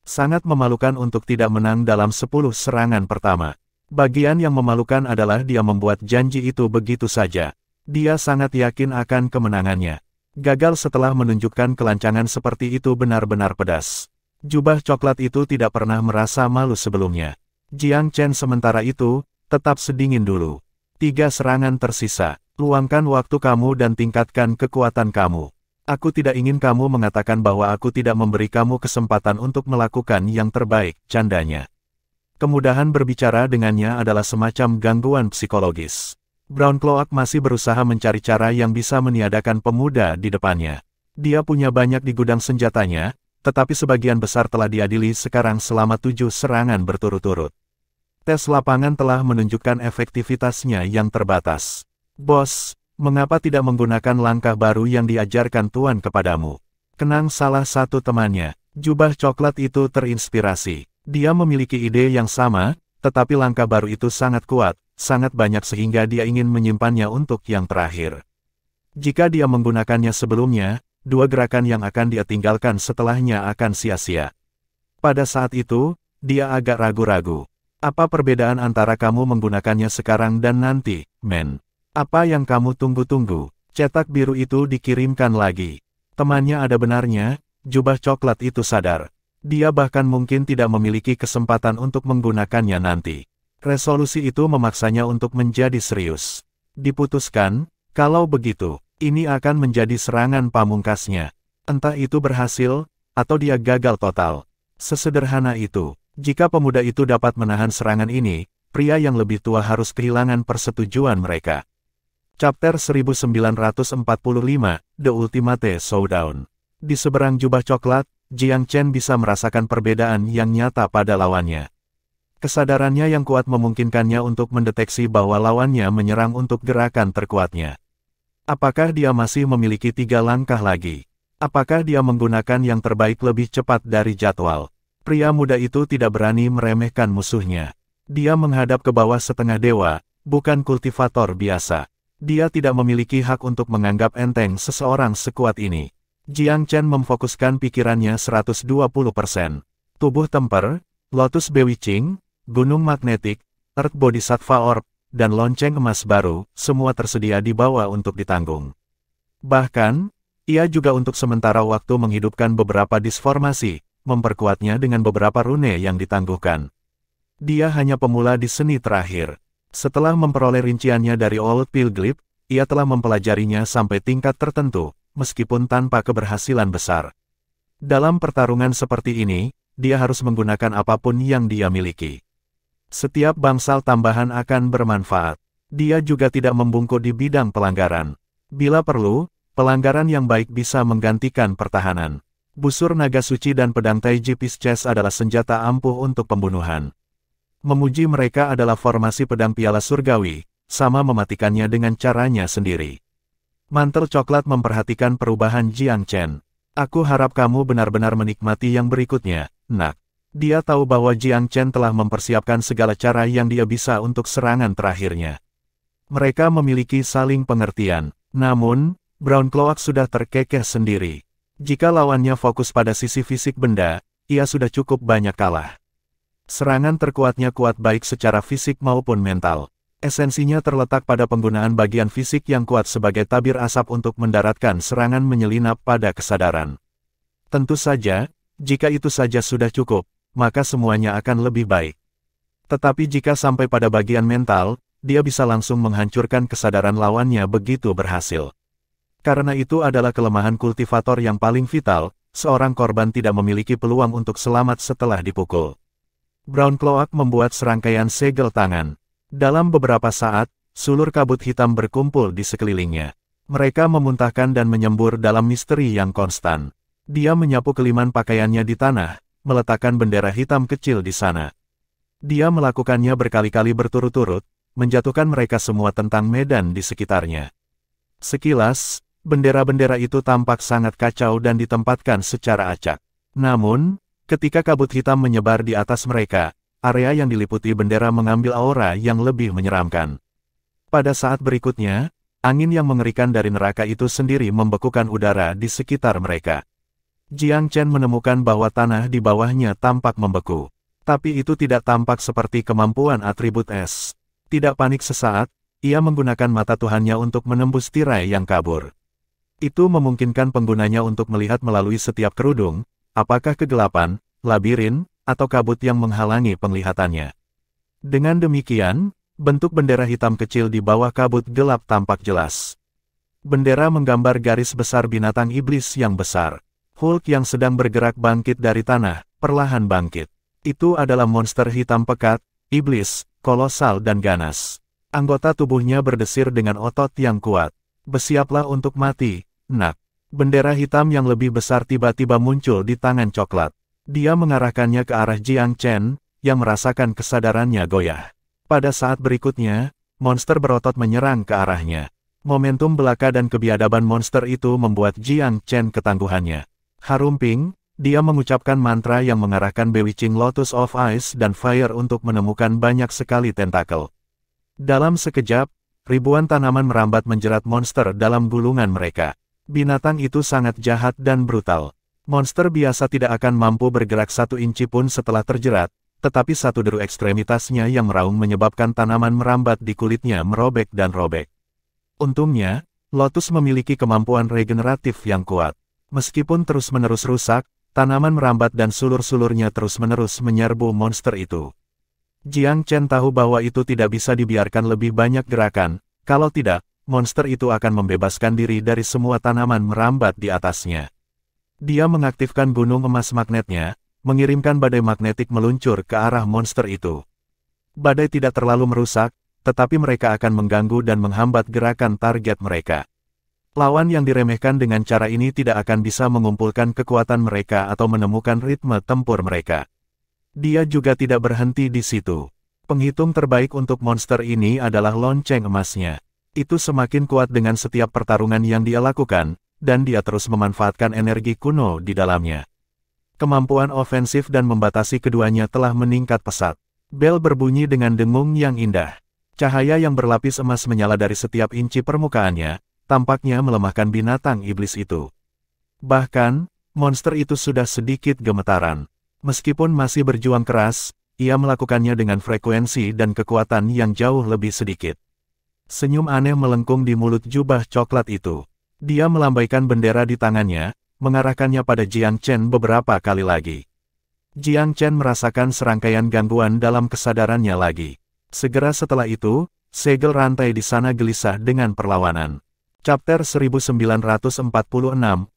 Sangat memalukan untuk tidak menang dalam 10 serangan pertama. Bagian yang memalukan adalah dia membuat janji itu begitu saja. Dia sangat yakin akan kemenangannya. Gagal setelah menunjukkan kelancangan seperti itu benar-benar pedas. Jubah coklat itu tidak pernah merasa malu sebelumnya. Jiang Chen sementara itu, tetap sedingin dulu. 3 serangan tersisa. Luangkan waktu kamu dan tingkatkan kekuatan kamu. Aku tidak ingin kamu mengatakan bahwa aku tidak memberi kamu kesempatan untuk melakukan yang terbaik, candanya. Kemudahan berbicara dengannya adalah semacam gangguan psikologis. Brown Cloak masih berusaha mencari cara yang bisa meniadakan pemuda di depannya. Dia punya banyak di gudang senjatanya, tetapi sebagian besar telah diadili sekarang selama 7 serangan berturut-turut. Tes lapangan telah menunjukkan efektivitasnya yang terbatas. Bos, mengapa tidak menggunakan langkah baru yang diajarkan Tuan kepadamu? Kenang salah satu temannya, jubah coklat itu terinspirasi. Dia memiliki ide yang sama, tetapi langkah baru itu sangat kuat, sangat banyak sehingga dia ingin menyimpannya untuk yang terakhir. Jika dia menggunakannya sebelumnya, 2 gerakan yang akan dia tinggalkan setelahnya akan sia-sia. Pada saat itu, dia agak ragu-ragu. Apa perbedaan antara kamu menggunakannya sekarang dan nanti, men? Apa yang kamu tunggu-tunggu? Cetak biru itu dikirimkan lagi. Temannya ada benarnya, jubah coklat itu sadar. Dia bahkan mungkin tidak memiliki kesempatan untuk menggunakannya nanti. Resolusi itu memaksanya untuk menjadi serius. Diputuskan, kalau begitu, ini akan menjadi serangan pamungkasnya. Entah itu berhasil, atau dia gagal total. Sesederhana itu. Jika pemuda itu dapat menahan serangan ini, pria yang lebih tua harus kehilangan persetujuan mereka. Chapter 1945, The Ultimate Showdown. Di seberang jubah coklat, Jiang Chen bisa merasakan perbedaan yang nyata pada lawannya. Kesadarannya yang kuat memungkinkannya untuk mendeteksi bahwa lawannya menyerang untuk gerakan terkuatnya. Apakah dia masih memiliki 3 langkah lagi? Apakah dia menggunakan yang terbaik lebih cepat dari jadwal? Pria muda itu tidak berani meremehkan musuhnya. Dia menghadap ke bawah setengah dewa, bukan kultivator biasa. Dia tidak memiliki hak untuk menganggap enteng seseorang sekuat ini. Jiang Chen memfokuskan pikirannya 120%. Tubuh temper, Lotus Bewitching, Gunung Magnetik, Earth Bodhisattva Orb, dan lonceng emas baru, semua tersedia dibawa untuk ditanggung. Bahkan, ia juga untuk sementara waktu menghidupkan beberapa disformasi, memperkuatnya dengan beberapa rune yang ditangguhkan. Dia hanya pemula di seni terakhir. Setelah memperoleh rinciannya dari Old Pilgrim, ia telah mempelajarinya sampai tingkat tertentu, meskipun tanpa keberhasilan besar. Dalam pertarungan seperti ini, dia harus menggunakan apapun yang dia miliki. Setiap bangsal tambahan akan bermanfaat. Dia juga tidak membungkuk di bidang pelanggaran. Bila perlu, pelanggaran yang baik bisa menggantikan pertahanan. Busur naga suci dan pedang Taiji Pisces adalah senjata ampuh untuk pembunuhan. Memuji mereka adalah formasi pedang piala surgawi, sama mematikannya dengan caranya sendiri. Mantel coklat memperhatikan perubahan Jiang Chen. Aku harap kamu benar-benar menikmati yang berikutnya, nak. Dia tahu bahwa Jiang Chen telah mempersiapkan segala cara yang dia bisa untuk serangan terakhirnya. Mereka memiliki saling pengertian, namun, Brown Cloak sudah terkekeh sendiri. Jika lawannya fokus pada sisi fisik benda, ia sudah cukup banyak kalah. Serangan terkuatnya kuat baik secara fisik maupun mental. Esensinya terletak pada penggunaan bagian fisik yang kuat sebagai tabir asap untuk mendaratkan serangan menyelinap pada kesadaran. Tentu saja, Jika itu saja sudah cukup, maka semuanya akan lebih baik. Tetapi jika sampai pada bagian mental, dia bisa langsung menghancurkan kesadaran lawannya begitu berhasil. Karena itu adalah kelemahan kultivator yang paling vital, seorang korban tidak memiliki peluang untuk selamat setelah dipukul. Brown Cloak membuat serangkaian segel tangan. Dalam beberapa saat, sulur kabut hitam berkumpul di sekelilingnya. Mereka memuntahkan dan menyembur dalam misteri yang konstan. Dia menyapu keliman pakaiannya di tanah, meletakkan bendera hitam kecil di sana. Dia melakukannya berkali-kali berturut-turut, menjatuhkan mereka semua tentang medan di sekitarnya. Sekilas, bendera-bendera itu tampak sangat kacau dan ditempatkan secara acak. Namun, ketika kabut hitam menyebar di atas mereka, area yang diliputi bendera mengambil aura yang lebih menyeramkan. Pada saat berikutnya, angin yang mengerikan dari neraka itu sendiri membekukan udara di sekitar mereka. Jiang Chen menemukan bahwa tanah di bawahnya tampak membeku. Tapi itu tidak tampak seperti kemampuan atribut es. Tidak panik sesaat, ia menggunakan mata Tuhannya untuk menembus tirai yang kabur. Itu memungkinkan penggunanya untuk melihat melalui setiap kerudung, apakah kegelapan, labirin, atau kabut yang menghalangi penglihatannya. Dengan demikian, bentuk bendera hitam kecil di bawah kabut gelap tampak jelas. Bendera menggambar garis besar binatang iblis yang besar. Hulk yang sedang bergerak bangkit dari tanah, perlahan bangkit. Itu adalah monster hitam pekat, iblis, kolosal dan ganas. Anggota tubuhnya berdesir dengan otot yang kuat. Bersiaplah untuk mati, nak. Bendera hitam yang lebih besar tiba-tiba muncul di tangan coklat. Dia mengarahkannya ke arah Jiang Chen, yang merasakan kesadarannya goyah. Pada saat berikutnya, monster berotot menyerang ke arahnya. Momentum belaka dan kebiadaban monster itu membuat Jiang Chen ketangguhannya. Harumping, dia mengucapkan mantra yang mengarahkan Bewitching Lotus of Ice dan Fire untuk menemukan banyak sekali tentakel. Dalam sekejap, ribuan tanaman merambat menjerat monster dalam gulungan mereka. Binatang itu sangat jahat dan brutal. Monster biasa tidak akan mampu bergerak 1 inci pun setelah terjerat, tetapi satu deru ekstremitasnya yang meraung menyebabkan tanaman merambat di kulitnya merobek dan robek. Untungnya, Lotus memiliki kemampuan regeneratif yang kuat. Meskipun terus-menerus rusak, tanaman merambat dan sulur-sulurnya terus-menerus menyerbu monster itu. Jiang Chen tahu bahwa itu tidak bisa dibiarkan lebih banyak gerakan, kalau tidak, monster itu akan membebaskan diri dari semua tanaman merambat di atasnya. Dia mengaktifkan gunung emas magnetnya, mengirimkan badai magnetik meluncur ke arah monster itu. Badai tidak terlalu merusak, tetapi mereka akan mengganggu dan menghambat gerakan target mereka. Lawan yang diremehkan dengan cara ini tidak akan bisa mengumpulkan kekuatan mereka atau menemukan ritme tempur mereka. Dia juga tidak berhenti di situ. Penghitung terbaik untuk monster ini adalah lonceng emasnya. Itu semakin kuat dengan setiap pertarungan yang dia lakukan, dan dia terus memanfaatkan energi kuno di dalamnya. Kemampuan ofensif dan membatasi keduanya telah meningkat pesat. Bel berbunyi dengan dengung yang indah. Cahaya yang berlapis emas menyala dari setiap inci permukaannya, tampaknya melemahkan binatang iblis itu. Bahkan, monster itu sudah sedikit gemetaran. Meskipun masih berjuang keras, ia melakukannya dengan frekuensi dan kekuatan yang jauh lebih sedikit. Senyum aneh melengkung di mulut jubah coklat itu. Dia melambaikan bendera di tangannya, mengarahkannya pada Jiang Chen beberapa kali lagi. Jiang Chen merasakan serangkaian gangguan dalam kesadarannya lagi. Segera setelah itu, segel rantai di sana gelisah dengan perlawanan. Chapter 1946,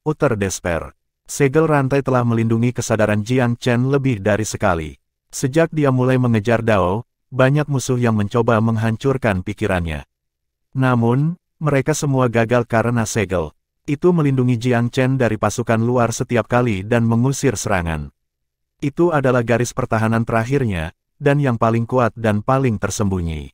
Utter Despair. Segel rantai telah melindungi kesadaran Jiang Chen lebih dari sekali. Sejak dia mulai mengejar Dao, banyak musuh yang mencoba menghancurkan pikirannya. Namun, mereka semua gagal karena segel. Itu melindungi Jiang Chen dari pasukan luar setiap kali dan mengusir serangan. Itu adalah garis pertahanan terakhirnya, dan yang paling kuat dan paling tersembunyi.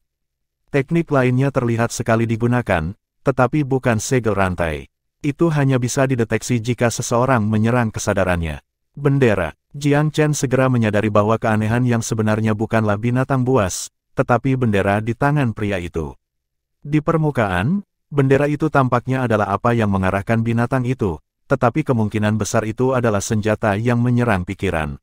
Teknik lainnya terlihat sekali digunakan, tetapi bukan segel rantai. Itu hanya bisa dideteksi jika seseorang menyerang kesadarannya. Bendera. Jiang Chen segera menyadari bahwa keanehan yang sebenarnya bukanlah binatang buas, tetapi bendera di tangan pria itu. Di permukaan, bendera itu tampaknya adalah apa yang mengarahkan binatang itu, tetapi kemungkinan besar itu adalah senjata yang menyerang pikiran.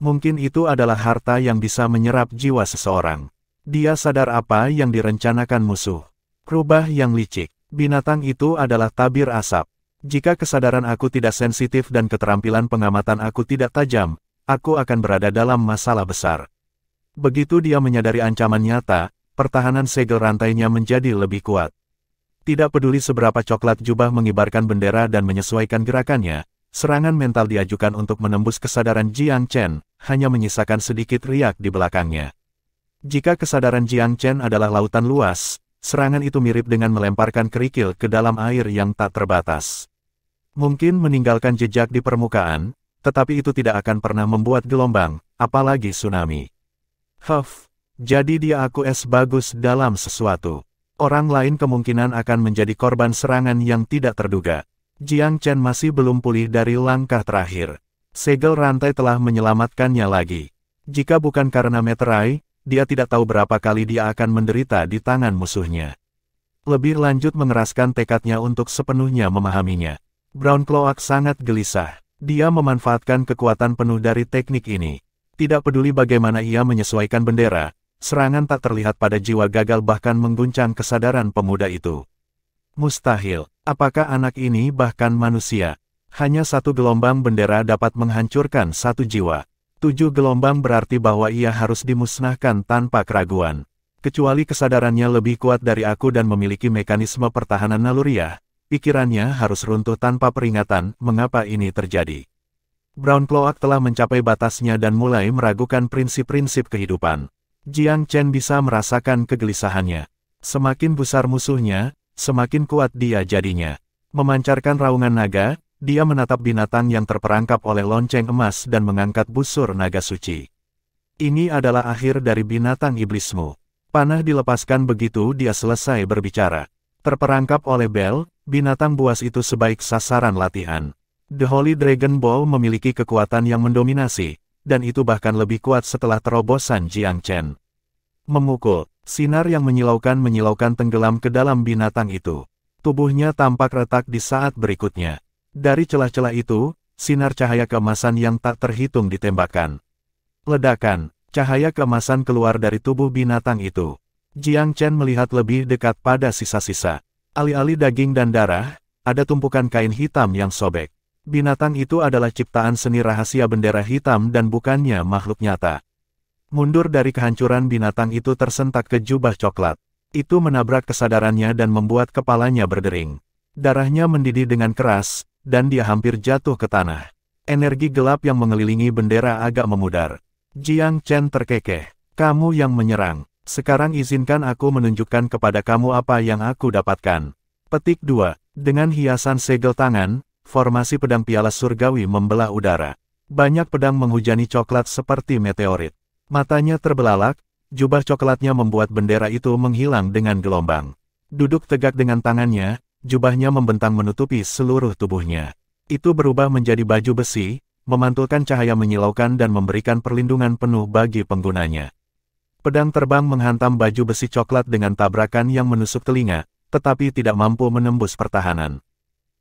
Mungkin itu adalah harta yang bisa menyerap jiwa seseorang. Dia sadar apa yang direncanakan musuh. Rubah yang licik. Binatang itu adalah tabir asap. Jika kesadaran aku tidak sensitif dan keterampilan pengamatan aku tidak tajam, aku akan berada dalam masalah besar. Begitu dia menyadari ancaman nyata, pertahanan segel rantainya menjadi lebih kuat. Tidak peduli seberapa coklat jubah mengibarkan bendera dan menyesuaikan gerakannya, serangan mental diajukan untuk menembus kesadaran Jiang Chen, hanya menyisakan sedikit riak di belakangnya. Jika kesadaran Jiang Chen adalah lautan luas, serangan itu mirip dengan melemparkan kerikil ke dalam air yang tak terbatas. Mungkin meninggalkan jejak di permukaan, tetapi itu tidak akan pernah membuat gelombang, apalagi tsunami. Jadi dia bagus dalam sesuatu. Orang lain kemungkinan akan menjadi korban serangan yang tidak terduga. Jiang Chen masih belum pulih dari langkah terakhir. Segel rantai telah menyelamatkannya lagi. Jika bukan karena meterai, dia tidak tahu berapa kali dia akan menderita di tangan musuhnya. Lebih lanjut mengeraskan tekadnya untuk sepenuhnya memahaminya. Brown Cloak sangat gelisah. Dia memanfaatkan kekuatan penuh dari teknik ini. Tidak peduli bagaimana ia menyesuaikan bendera, serangan tak terlihat pada jiwa gagal bahkan mengguncang kesadaran pemuda itu. Mustahil. Apakah anak ini bahkan manusia? Hanya satu gelombang bendera dapat menghancurkan satu jiwa. 7 gelombang berarti bahwa ia harus dimusnahkan tanpa keraguan. Kecuali kesadarannya lebih kuat dari aku dan memiliki mekanisme pertahanan naluriah, pikirannya harus runtuh tanpa peringatan mengapa ini terjadi. Brown Cloak telah mencapai batasnya dan mulai meragukan prinsip-prinsip kehidupan. Jiang Chen bisa merasakan kegelisahannya. Semakin besar musuhnya, semakin kuat dia jadinya. Memancarkan raungan naga, dia menatap binatang yang terperangkap oleh lonceng emas dan mengangkat busur naga suci. Ini adalah akhir dari binatang iblismu. Panah dilepaskan begitu dia selesai berbicara. Terperangkap oleh bel, binatang buas itu sebaik sasaran latihan. The Holy Dragon Ball memiliki kekuatan yang mendominasi, dan itu bahkan lebih kuat setelah terobosan Jiang Chen. Memukul, sinar yang menyilaukan tenggelam ke dalam binatang itu. Tubuhnya tampak retak di saat berikutnya. Dari celah-celah itu, sinar cahaya keemasan yang tak terhitung ditembakkan. Ledakan, cahaya keemasan keluar dari tubuh binatang itu. Jiang Chen melihat lebih dekat pada sisa-sisa. Alih-alih daging dan darah, ada tumpukan kain hitam yang sobek. Binatang itu adalah ciptaan seni rahasia bendera hitam dan bukannya makhluk nyata. Mundur dari kehancuran binatang itu tersentak ke jubah coklat. Itu menabrak kesadarannya dan membuat kepalanya berdering. Darahnya mendidih dengan keras, dan dia hampir jatuh ke tanah. Energi gelap yang mengelilingi bendera agak memudar. Jiang Chen terkekeh. Kamu yang menyerang. Sekarang izinkan aku menunjukkan kepada kamu apa yang aku dapatkan. Petik 2. Dengan hiasan segel tangan, formasi pedang piala surgawi membelah udara. Banyak pedang menghujani coklat seperti meteorit. Matanya terbelalak, jubah coklatnya membuat bendera itu menghilang dengan gelombang. Duduk tegak dengan tangannya, jubahnya membentang menutupi seluruh tubuhnya. Itu berubah menjadi baju besi, memantulkan cahaya menyilaukan dan memberikan perlindungan penuh bagi penggunanya. Pedang terbang menghantam baju besi coklat dengan tabrakan yang menusuk telinga, tetapi tidak mampu menembus pertahanan.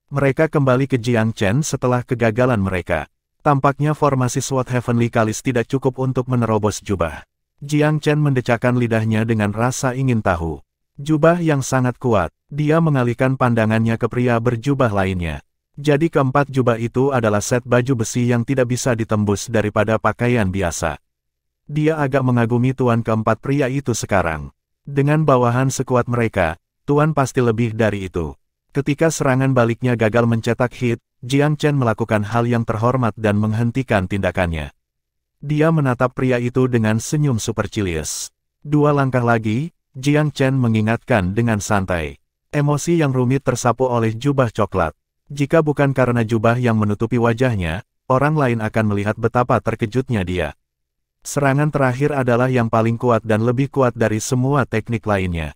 Mereka kembali ke Jiang Chen setelah kegagalan mereka. Tampaknya formasi SWOT Heavenly Kalis tidak cukup untuk menerobos jubah. Jiang Chen mendecakkan lidahnya dengan rasa ingin tahu. Jubah yang sangat kuat, dia mengalihkan pandangannya ke pria berjubah lainnya. Jadi keempat jubah itu adalah set baju besi yang tidak bisa ditembus daripada pakaian biasa. Dia agak mengagumi tuan keempat pria itu sekarang. Dengan bawahan sekuat mereka, tuan pasti lebih dari itu. Ketika serangan baliknya gagal mencetak hit, Jiang Chen melakukan hal yang terhormat dan menghentikan tindakannya. Dia menatap pria itu dengan senyum supercilious. 2 langkah lagi, Jiang Chen mengingatkan dengan santai. Emosi yang rumit tersapu oleh jubah coklat. Jika bukan karena jubah yang menutupi wajahnya, orang lain akan melihat betapa terkejutnya dia. Serangan terakhir adalah yang paling kuat dan lebih kuat dari semua teknik lainnya.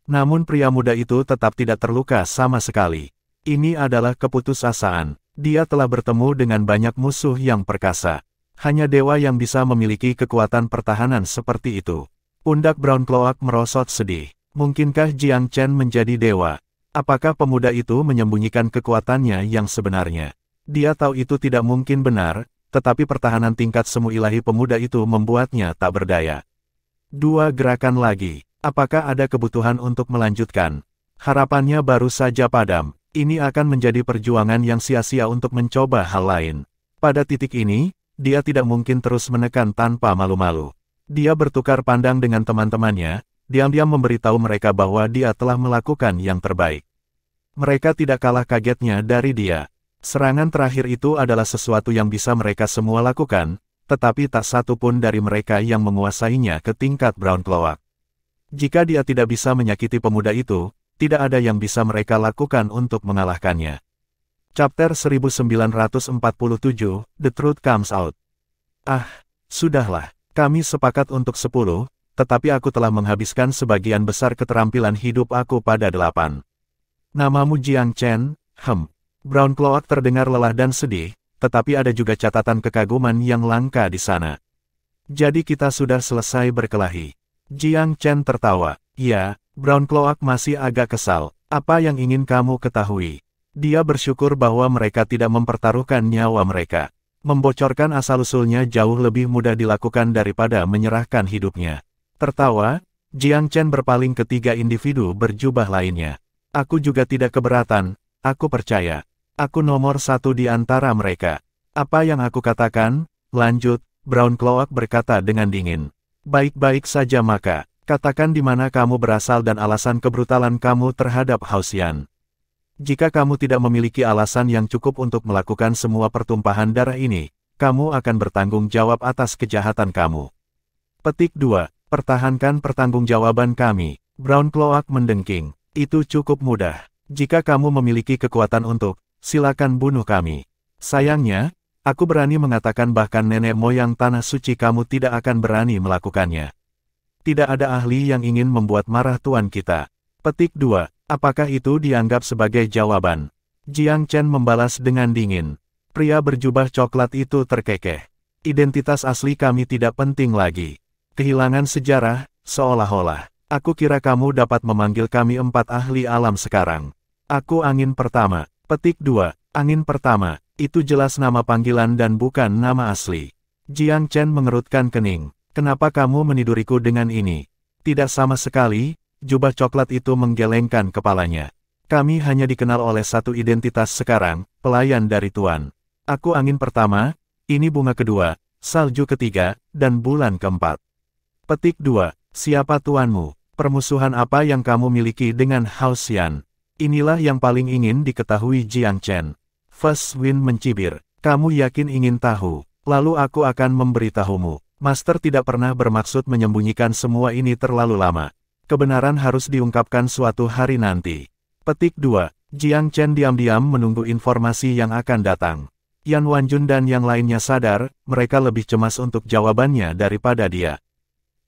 Namun pria muda itu tetap tidak terluka sama sekali. Ini adalah keputusasaan. Dia telah bertemu dengan banyak musuh yang perkasa. Hanya dewa yang bisa memiliki kekuatan pertahanan seperti itu. Pundak Brown Cloak merosot sedih. Mungkinkah Jiang Chen menjadi dewa? Apakah pemuda itu menyembunyikan kekuatannya yang sebenarnya? Dia tahu itu tidak mungkin benar, tetapi pertahanan tingkat semu ilahi pemuda itu membuatnya tak berdaya. 2 gerakan lagi. Apakah ada kebutuhan untuk melanjutkan? Harapannya baru saja padam. Ini akan menjadi perjuangan yang sia-sia untuk mencoba hal lain. Pada titik ini, dia tidak mungkin terus menekan tanpa malu-malu. Dia bertukar pandang dengan teman-temannya, diam-diam memberitahu mereka bahwa dia telah melakukan yang terbaik. Mereka tidak kalah kagetnya dari dia. Serangan terakhir itu adalah sesuatu yang bisa mereka semua lakukan, tetapi tak satu pun dari mereka yang menguasainya ke tingkat Brown Cloak. Jika dia tidak bisa menyakiti pemuda itu, tidak ada yang bisa mereka lakukan untuk mengalahkannya. Chapter 1947, The Truth Comes Out. Ah, sudahlah, kami sepakat untuk 10, tetapi aku telah menghabiskan sebagian besar keterampilan hidup aku pada 8. Namamu Jiang Chen, Brown Cloak terdengar lelah dan sedih, tetapi ada juga catatan kekaguman yang langka di sana. Jadi kita sudah selesai berkelahi. Jiang Chen tertawa. Ya, Brown Cloak masih agak kesal. Apa yang ingin kamu ketahui? Dia bersyukur bahwa mereka tidak mempertaruhkan nyawa mereka. Membocorkan asal-usulnya jauh lebih mudah dilakukan daripada menyerahkan hidupnya. Tertawa, Jiang Chen berpaling ke 3 individu berjubah lainnya. Aku juga tidak keberatan, aku percaya. Aku nomor 1 di antara mereka. Apa yang aku katakan? Lanjut, Brown Cloak berkata dengan dingin. Baik-baik saja maka, katakan di mana kamu berasal dan alasan kebrutalan kamu terhadap Hausian. Jika kamu tidak memiliki alasan yang cukup untuk melakukan semua pertumpahan darah ini, kamu akan bertanggung jawab atas kejahatan kamu. Petik 2. Pertahankan pertanggungjawaban kami. Brown Cloak mendengking. Itu cukup mudah. Jika kamu memiliki kekuatan untuk, silakan bunuh kami. Sayangnya, aku berani mengatakan bahkan nenek moyang tanah suci kamu tidak akan berani melakukannya. Tidak ada ahli yang ingin membuat marah tuan kita. Petik 2. Apakah itu dianggap sebagai jawaban? Jiang Chen membalas dengan dingin. Pria berjubah coklat itu terkekeh. Identitas asli kami tidak penting lagi. Kehilangan sejarah, seolah-olah. Aku kira kamu dapat memanggil kami 4 ahli alam sekarang. Aku angin pertama. Petik 2. Angin pertama. Itu jelas nama panggilan dan bukan nama asli. Jiang Chen mengerutkan kening. Kenapa kamu meniduriku dengan ini? Tidak sama sekali, jubah coklat itu menggelengkan kepalanya. Kami hanya dikenal oleh satu identitas sekarang, pelayan dari Tuan. Aku angin pertama, ini bunga kedua, salju ketiga, dan bulan keempat. Petik 2. Siapa tuanmu? Permusuhan apa yang kamu miliki dengan Hausian? Inilah yang paling ingin diketahui Jiang Chen. First Wind mencibir. Kamu yakin ingin tahu? Lalu aku akan memberitahumu. Master tidak pernah bermaksud menyembunyikan semua ini terlalu lama. Kebenaran harus diungkapkan suatu hari nanti. Petik 2. Jiang Chen diam-diam menunggu informasi yang akan datang. Yan Wanjun dan yang lainnya sadar, mereka lebih cemas untuk jawabannya daripada dia.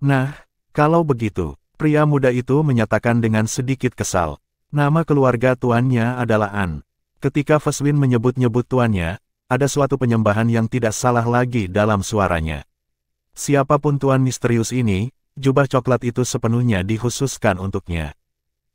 Nah, kalau begitu, pria muda itu menyatakan dengan sedikit kesal. Nama keluarga tuannya adalah An. Ketika Feswin menyebut-nyebut tuannya, ada suatu penyembahan yang tidak salah lagi dalam suaranya. Siapapun tuan misterius ini, jubah coklat itu sepenuhnya dikhususkan untuknya.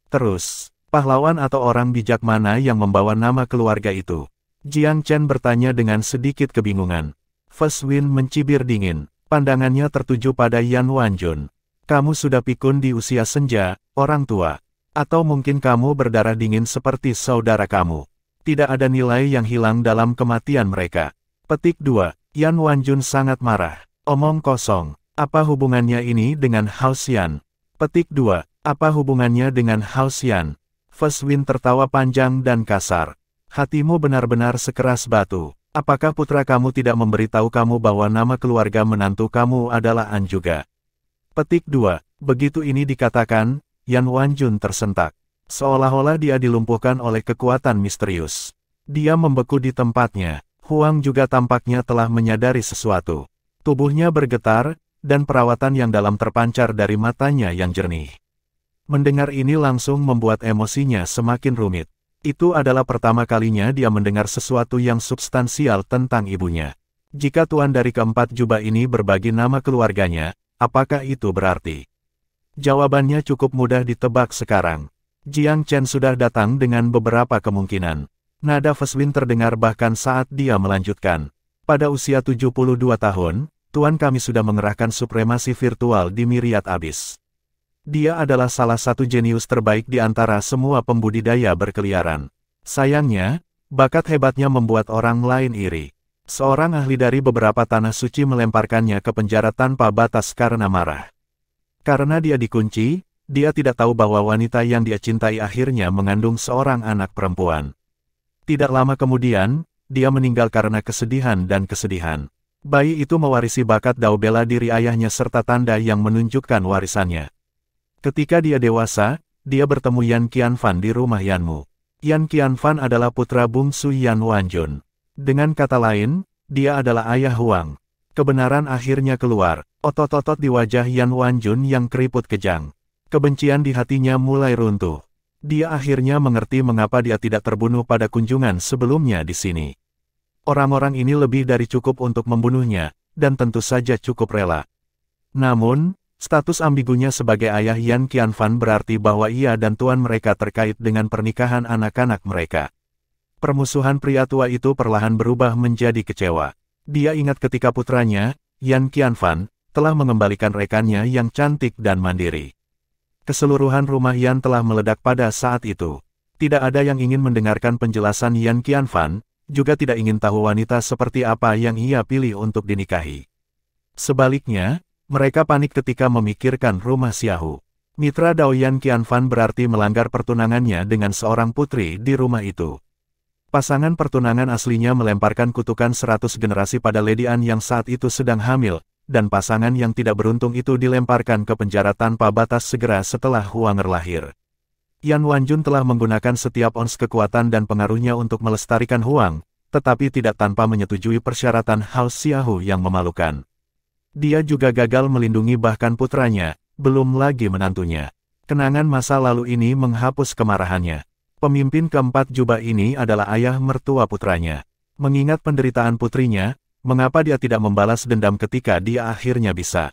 Terus, pahlawan atau orang bijak mana yang membawa nama keluarga itu? Jiang Chen bertanya dengan sedikit kebingungan. Feswin mencibir dingin. Pandangannya tertuju pada Yan Wanjun. Kamu sudah pikun di usia senja, orang tua. Atau mungkin kamu berdarah dingin seperti saudara kamu. Tidak ada nilai yang hilang dalam kematian mereka. Petik 2. Yan Wanjun sangat marah. Omong kosong. Apa hubungannya ini dengan Hausian? Petik 2. Apa hubungannya dengan Hausian? Feswin tertawa panjang dan kasar. Hatimu benar-benar sekeras batu. Apakah putra kamu tidak memberitahu kamu bahwa nama keluarga menantu kamu adalah An juga? Petik 2. Begitu ini dikatakan, Yan Wanjun tersentak. Seolah-olah dia dilumpuhkan oleh kekuatan misterius. Dia membeku di tempatnya. Huang juga tampaknya telah menyadari sesuatu. Tubuhnya bergetar, dan perawatan yang dalam terpancar dari matanya yang jernih. Mendengar ini langsung membuat emosinya semakin rumit. Itu adalah pertama kalinya dia mendengar sesuatu yang substansial tentang ibunya. Jika tuan dari keempat jubah ini berbagi nama keluarganya, apakah itu berarti? Jawabannya cukup mudah ditebak sekarang. Jiang Chen sudah datang dengan beberapa kemungkinan. Nada Feswin terdengar bahkan saat dia melanjutkan. Pada usia 72 tahun, tuan kami sudah mengerahkan supremasi virtual di Myriad Abyss. Dia adalah salah satu jenius terbaik di antara semua pembudidaya berkeliaran. Sayangnya, bakat hebatnya membuat orang lain iri. Seorang ahli dari beberapa tanah suci melemparkannya ke penjara tanpa batas karena marah. Karena dia dikunci, dia tidak tahu bahwa wanita yang dia cintai akhirnya mengandung seorang anak perempuan. Tidak lama kemudian, dia meninggal karena kesedihan dan kesedihan. Bayi itu mewarisi bakat Dao bela diri ayahnya serta tanda yang menunjukkan warisannya. Ketika dia dewasa, dia bertemu Yan Qianfan di rumah Yanmu. Yan Qianfan adalah putra bungsu Yan Wanjun. Dengan kata lain, dia adalah ayah Huang. Kebenaran akhirnya keluar, otot-otot di wajah Yan Wanjun yang keriput kejang. Kebencian di hatinya mulai runtuh. Dia akhirnya mengerti mengapa dia tidak terbunuh pada kunjungan sebelumnya di sini. Orang-orang ini lebih dari cukup untuk membunuhnya, dan tentu saja cukup rela. Namun, status ambigunya sebagai ayah Yan Qianfan berarti bahwa ia dan tuan mereka terkait dengan pernikahan anak-anak mereka. Permusuhan pria tua itu perlahan berubah menjadi kecewa. Dia ingat ketika putranya, Yan Qianfan, telah mengembalikan rekannya yang cantik dan mandiri. Keseluruhan rumah Yan telah meledak pada saat itu. Tidak ada yang ingin mendengarkan penjelasan Yan Qianfan, juga tidak ingin tahu wanita seperti apa yang ia pilih untuk dinikahi. Sebaliknya, mereka panik ketika memikirkan rumah Xiaohu. Mitra Dao Yan Qianfan berarti melanggar pertunangannya dengan seorang putri di rumah itu. Pasangan pertunangan aslinya melemparkan kutukan 100 generasi pada Lady An yang saat itu sedang hamil, dan pasangan yang tidak beruntung itu dilemparkan ke penjara tanpa batas segera setelah Huang lahir. Yan Wanjun telah menggunakan setiap ons kekuatan dan pengaruhnya untuk melestarikan Huang, tetapi tidak tanpa menyetujui persyaratan Haus Xiaohu yang memalukan. Dia juga gagal melindungi bahkan putranya, belum lagi menantunya. Kenangan masa lalu ini menghapus kemarahannya. Pemimpin keempat jubah ini adalah ayah mertua putranya. Mengingat penderitaan putrinya, mengapa dia tidak membalas dendam ketika dia akhirnya bisa?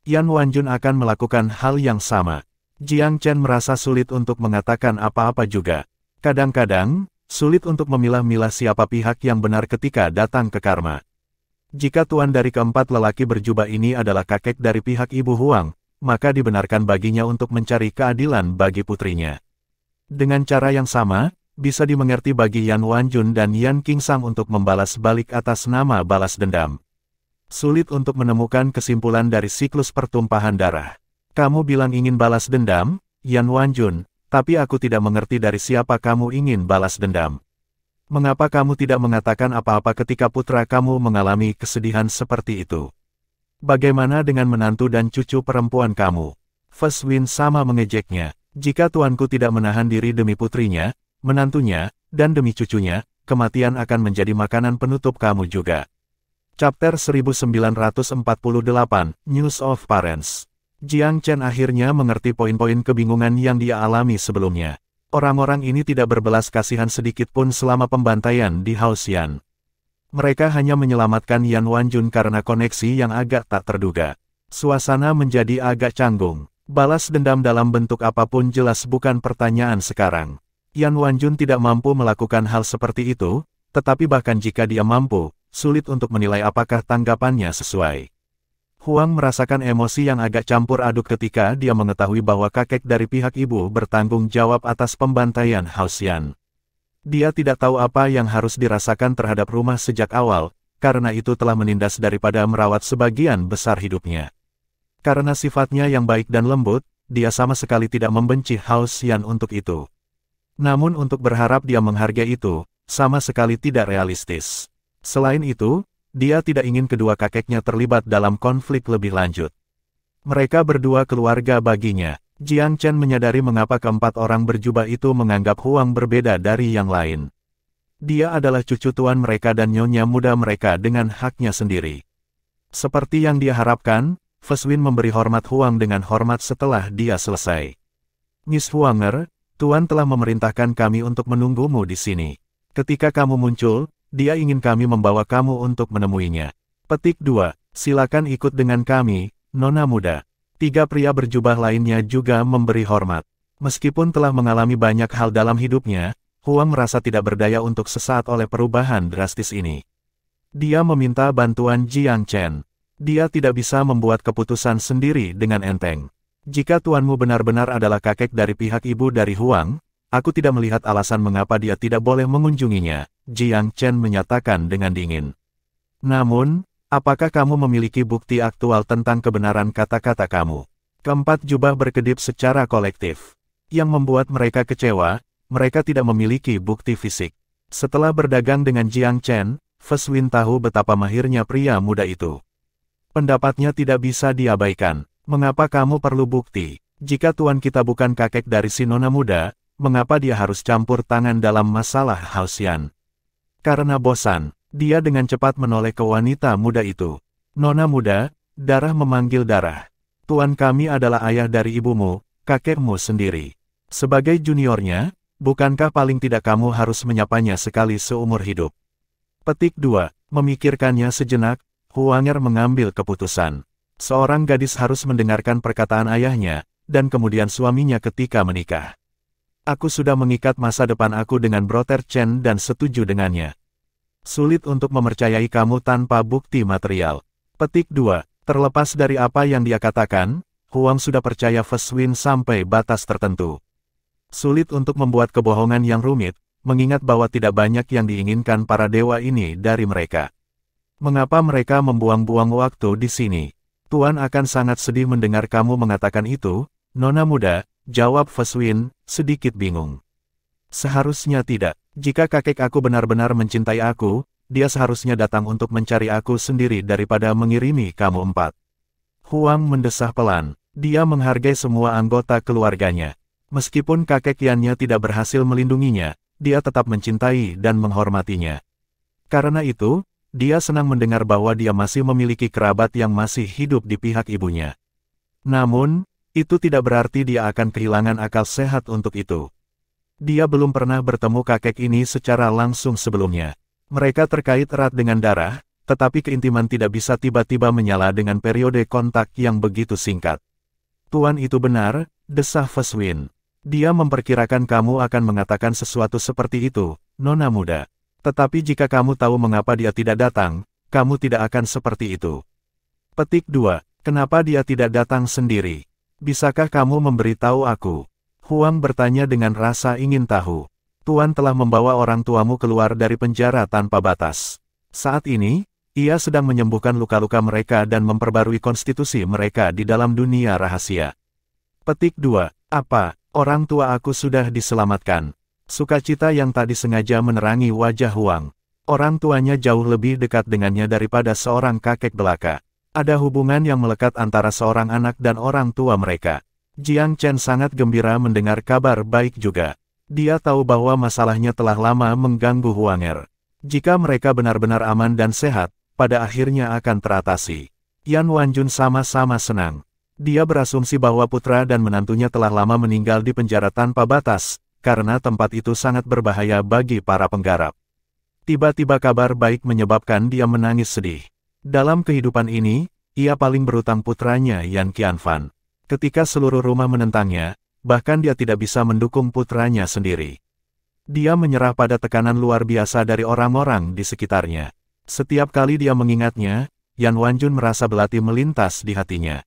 Yan Wanjun akan melakukan hal yang sama. Jiang Chen merasa sulit untuk mengatakan apa-apa juga. Kadang-kadang, sulit untuk memilah-milah siapa pihak yang benar ketika datang ke karma. Jika tuan dari keempat lelaki berjubah ini adalah kakek dari pihak ibu Huang, maka dibenarkan baginya untuk mencari keadilan bagi putrinya. Dengan cara yang sama, bisa dimengerti bagi Yan Wanjun dan Yan Qingsang untuk membalas balik atas nama balas dendam. Sulit untuk menemukan kesimpulan dari siklus pertumpahan darah. Kamu bilang ingin balas dendam, Yan Wanjun, tapi aku tidak mengerti dari siapa kamu ingin balas dendam. Mengapa kamu tidak mengatakan apa-apa ketika putra kamu mengalami kesedihan seperti itu? Bagaimana dengan menantu dan cucu perempuan kamu? Fu Win sama mengejeknya. Jika tuanku tidak menahan diri demi putrinya, menantunya, dan demi cucunya, kematian akan menjadi makanan penutup kamu juga. Chapter 1948, News of Parents. Jiang Chen akhirnya mengerti poin-poin kebingungan yang dia alami sebelumnya. Orang-orang ini tidak berbelas kasihan sedikit pun selama pembantaian di Haus Yan. Mereka hanya menyelamatkan Yan Wanjun karena koneksi yang agak tak terduga. Suasana menjadi agak canggung. Balas dendam dalam bentuk apapun jelas bukan pertanyaan sekarang. Yan Wanjun tidak mampu melakukan hal seperti itu, tetapi bahkan jika dia mampu, sulit untuk menilai apakah tanggapannya sesuai. Huang merasakan emosi yang agak campur aduk ketika dia mengetahui bahwa kakek dari pihak ibu bertanggung jawab atas pembantaian Haus Yan. Dia tidak tahu apa yang harus dirasakan terhadap rumah sejak awal, karena itu telah menindas daripada merawat sebagian besar hidupnya. Karena sifatnya yang baik dan lembut, dia sama sekali tidak membenci Haus Yan untuk itu. Namun untuk berharap dia menghargai itu, sama sekali tidak realistis. Selain itu, dia tidak ingin kedua kakeknya terlibat dalam konflik lebih lanjut. Mereka berdua keluarga baginya. Jiang Chen menyadari mengapa keempat orang berjubah itu menganggap Huang berbeda dari yang lain. Dia adalah cucu tuan mereka dan nyonya muda mereka dengan haknya sendiri. Seperti yang dia harapkan, Fu Win memberi hormat Huang dengan hormat setelah dia selesai. Miss Huanger, tuan telah memerintahkan kami untuk menunggumu di sini. Ketika kamu muncul, dia ingin kami membawa kamu untuk menemuinya. Petik 2. Silakan ikut dengan kami, Nona muda. 3 pria berjubah lainnya juga memberi hormat. Meskipun telah mengalami banyak hal dalam hidupnya, Huang merasa tidak berdaya untuk sesaat oleh perubahan drastis ini. Dia meminta bantuan Jiang Chen. Dia tidak bisa membuat keputusan sendiri dengan enteng. Jika tuanmu benar-benar adalah kakek dari pihak ibu dari Huang, aku tidak melihat alasan mengapa dia tidak boleh mengunjunginya, Jiang Chen menyatakan dengan dingin. Namun, apakah kamu memiliki bukti aktual tentang kebenaran kata-kata kamu? Keempat jubah berkedip secara kolektif. Yang membuat mereka kecewa, mereka tidak memiliki bukti fisik. Setelah berdagang dengan Jiang Chen, Feswin tahu betapa mahirnya pria muda itu. Pendapatnya tidak bisa diabaikan. Mengapa kamu perlu bukti? Jika tuan kita bukan kakek dari si nona muda, mengapa dia harus campur tangan dalam masalah Haoxian? Karena bosan, dia dengan cepat menoleh ke wanita muda itu. Nona muda, darah memanggil darah. Tuan kami adalah ayah dari ibumu, kakekmu sendiri. Sebagai juniornya, bukankah paling tidak kamu harus menyapanya sekali seumur hidup? Petik 2. Memikirkannya sejenak, Huanger mengambil keputusan. Seorang gadis harus mendengarkan perkataan ayahnya, dan kemudian suaminya ketika menikah. Aku sudah mengikat masa depan aku dengan Brother Chen dan setuju dengannya. Sulit untuk mempercayai kamu tanpa bukti material. Petik 2. Terlepas dari apa yang dia katakan, Huang sudah percaya Feswin sampai batas tertentu. Sulit untuk membuat kebohongan yang rumit, mengingat bahwa tidak banyak yang diinginkan para dewa ini dari mereka. Mengapa mereka membuang-buang waktu di sini? Tuan akan sangat sedih mendengar kamu mengatakan itu, Nona muda, jawab Feswin, sedikit bingung. Seharusnya tidak. Jika kakek aku benar-benar mencintai aku, dia seharusnya datang untuk mencari aku sendiri daripada mengirimi kamu empat. Huang mendesah pelan. Dia menghargai semua anggota keluarganya. Meskipun kakek Yannya tidak berhasil melindunginya, dia tetap mencintai dan menghormatinya. Karena itu, dia senang mendengar bahwa dia masih memiliki kerabat yang masih hidup di pihak ibunya. Namun, itu tidak berarti dia akan kehilangan akal sehat untuk itu. Dia belum pernah bertemu kakek ini secara langsung sebelumnya. Mereka terkait erat dengan darah, tetapi keintiman tidak bisa tiba-tiba menyala dengan periode kontak yang begitu singkat. Tuan itu benar, desah Feswin. Dia memperkirakan kamu akan mengatakan sesuatu seperti itu, Nona muda. Tetapi jika kamu tahu mengapa dia tidak datang, kamu tidak akan seperti itu. Petik 2. Kenapa dia tidak datang sendiri? Bisakah kamu memberitahu aku? Huang bertanya dengan rasa ingin tahu. Tuan telah membawa orang tuamu keluar dari penjara tanpa batas. Saat ini, ia sedang menyembuhkan luka-luka mereka dan memperbarui konstitusi mereka di dalam dunia rahasia. Petik 2. Apa? Orang tua aku sudah diselamatkan. Sukacita yang tak disengaja menerangi wajah Huang. Orang tuanya jauh lebih dekat dengannya daripada seorang kakek belaka. Ada hubungan yang melekat antara seorang anak dan orang tua mereka. Jiang Chen sangat gembira mendengar kabar baik juga. Dia tahu bahwa masalahnya telah lama mengganggu Huanger. Jika mereka benar-benar aman dan sehat, pada akhirnya akan teratasi. Yan Wanjun sama-sama senang. Dia berasumsi bahwa putra dan menantunya telah lama meninggal di penjara tanpa batas, karena tempat itu sangat berbahaya bagi para penggarap. Tiba-tiba kabar baik menyebabkan dia menangis sedih. Dalam kehidupan ini, ia paling berutang putranya Yan Qianfan. Ketika seluruh rumah menentangnya, bahkan dia tidak bisa mendukung putranya sendiri. Dia menyerah pada tekanan luar biasa dari orang-orang di sekitarnya. Setiap kali dia mengingatnya, Yan Wanjun merasa belati melintas di hatinya.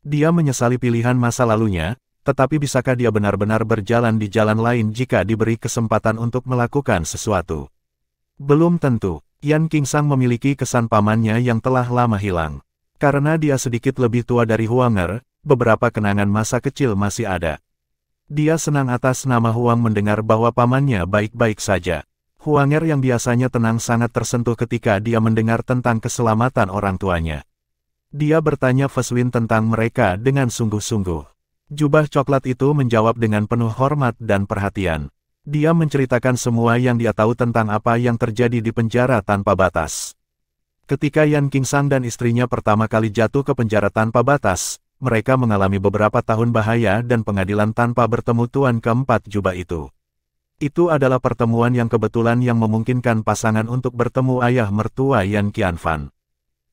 Dia menyesali pilihan masa lalunya, tetapi bisakah dia benar-benar berjalan di jalan lain jika diberi kesempatan untuk melakukan sesuatu? Belum tentu. Yan Qingsang memiliki kesan pamannya yang telah lama hilang. Karena dia sedikit lebih tua dari Huanger, beberapa kenangan masa kecil masih ada. Dia senang atas nama Huang mendengar bahwa pamannya baik-baik saja. Huanger yang biasanya tenang sangat tersentuh ketika dia mendengar tentang keselamatan orang tuanya. Dia bertanya Feswin tentang mereka dengan sungguh-sungguh. Jubah coklat itu menjawab dengan penuh hormat dan perhatian. Dia menceritakan semua yang dia tahu tentang apa yang terjadi di penjara tanpa batas. Ketika Yan Qingsang dan istrinya pertama kali jatuh ke penjara tanpa batas, mereka mengalami beberapa tahun bahaya dan pengadilan tanpa bertemu tuan keempat jubah itu. Itu adalah pertemuan yang kebetulan yang memungkinkan pasangan untuk bertemu ayah mertua Yan Qianfan.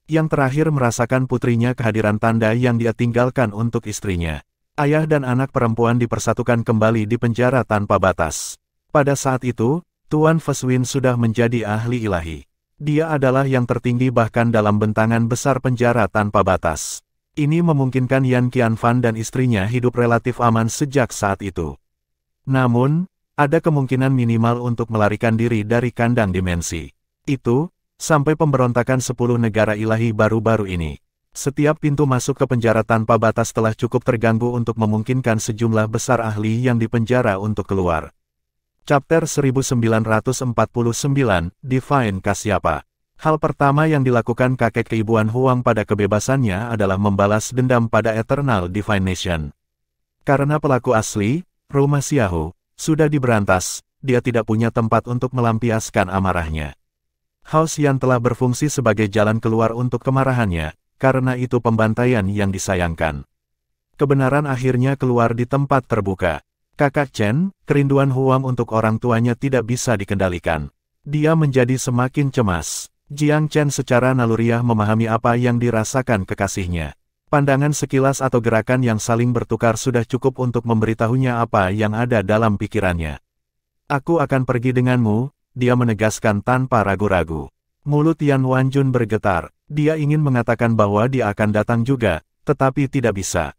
Yang terakhir merasakan putrinya kehadiran tanda yang dia tinggalkan untuk istrinya. Ayah dan anak perempuan dipersatukan kembali di penjara tanpa batas. Pada saat itu, Tuan Feswin sudah menjadi ahli ilahi. Dia adalah yang tertinggi bahkan dalam bentangan besar penjara tanpa batas. Ini memungkinkan Yan Qianfan dan istrinya hidup relatif aman sejak saat itu. Namun, ada kemungkinan minimal untuk melarikan diri dari kandang dimensi. Itu, sampai pemberontakan 10 negara ilahi baru-baru ini. Setiap pintu masuk ke penjara tanpa batas telah cukup terganggu untuk memungkinkan sejumlah besar ahli yang dipenjara untuk keluar. Chapter 1949, Divine Kasyapa. Hal pertama yang dilakukan kakek keibuan Huang pada kebebasannya adalah membalas dendam pada Eternal Divination. Karena pelaku asli, Rumah Xiahou, sudah diberantas, dia tidak punya tempat untuk melampiaskan amarahnya. Hao Xian telah berfungsi sebagai jalan keluar untuk kemarahannya, karena itu pembantaian yang disayangkan. Kebenaran akhirnya keluar di tempat terbuka. Kakak Chen, kerinduan Huang untuk orang tuanya tidak bisa dikendalikan. Dia menjadi semakin cemas. Jiang Chen secara naluriah memahami apa yang dirasakan kekasihnya. Pandangan sekilas atau gerakan yang saling bertukar sudah cukup untuk memberitahunya apa yang ada dalam pikirannya. Aku akan pergi denganmu, dia menegaskan tanpa ragu-ragu. Mulut Yan Wanjun bergetar. Dia ingin mengatakan bahwa dia akan datang juga, tetapi tidak bisa.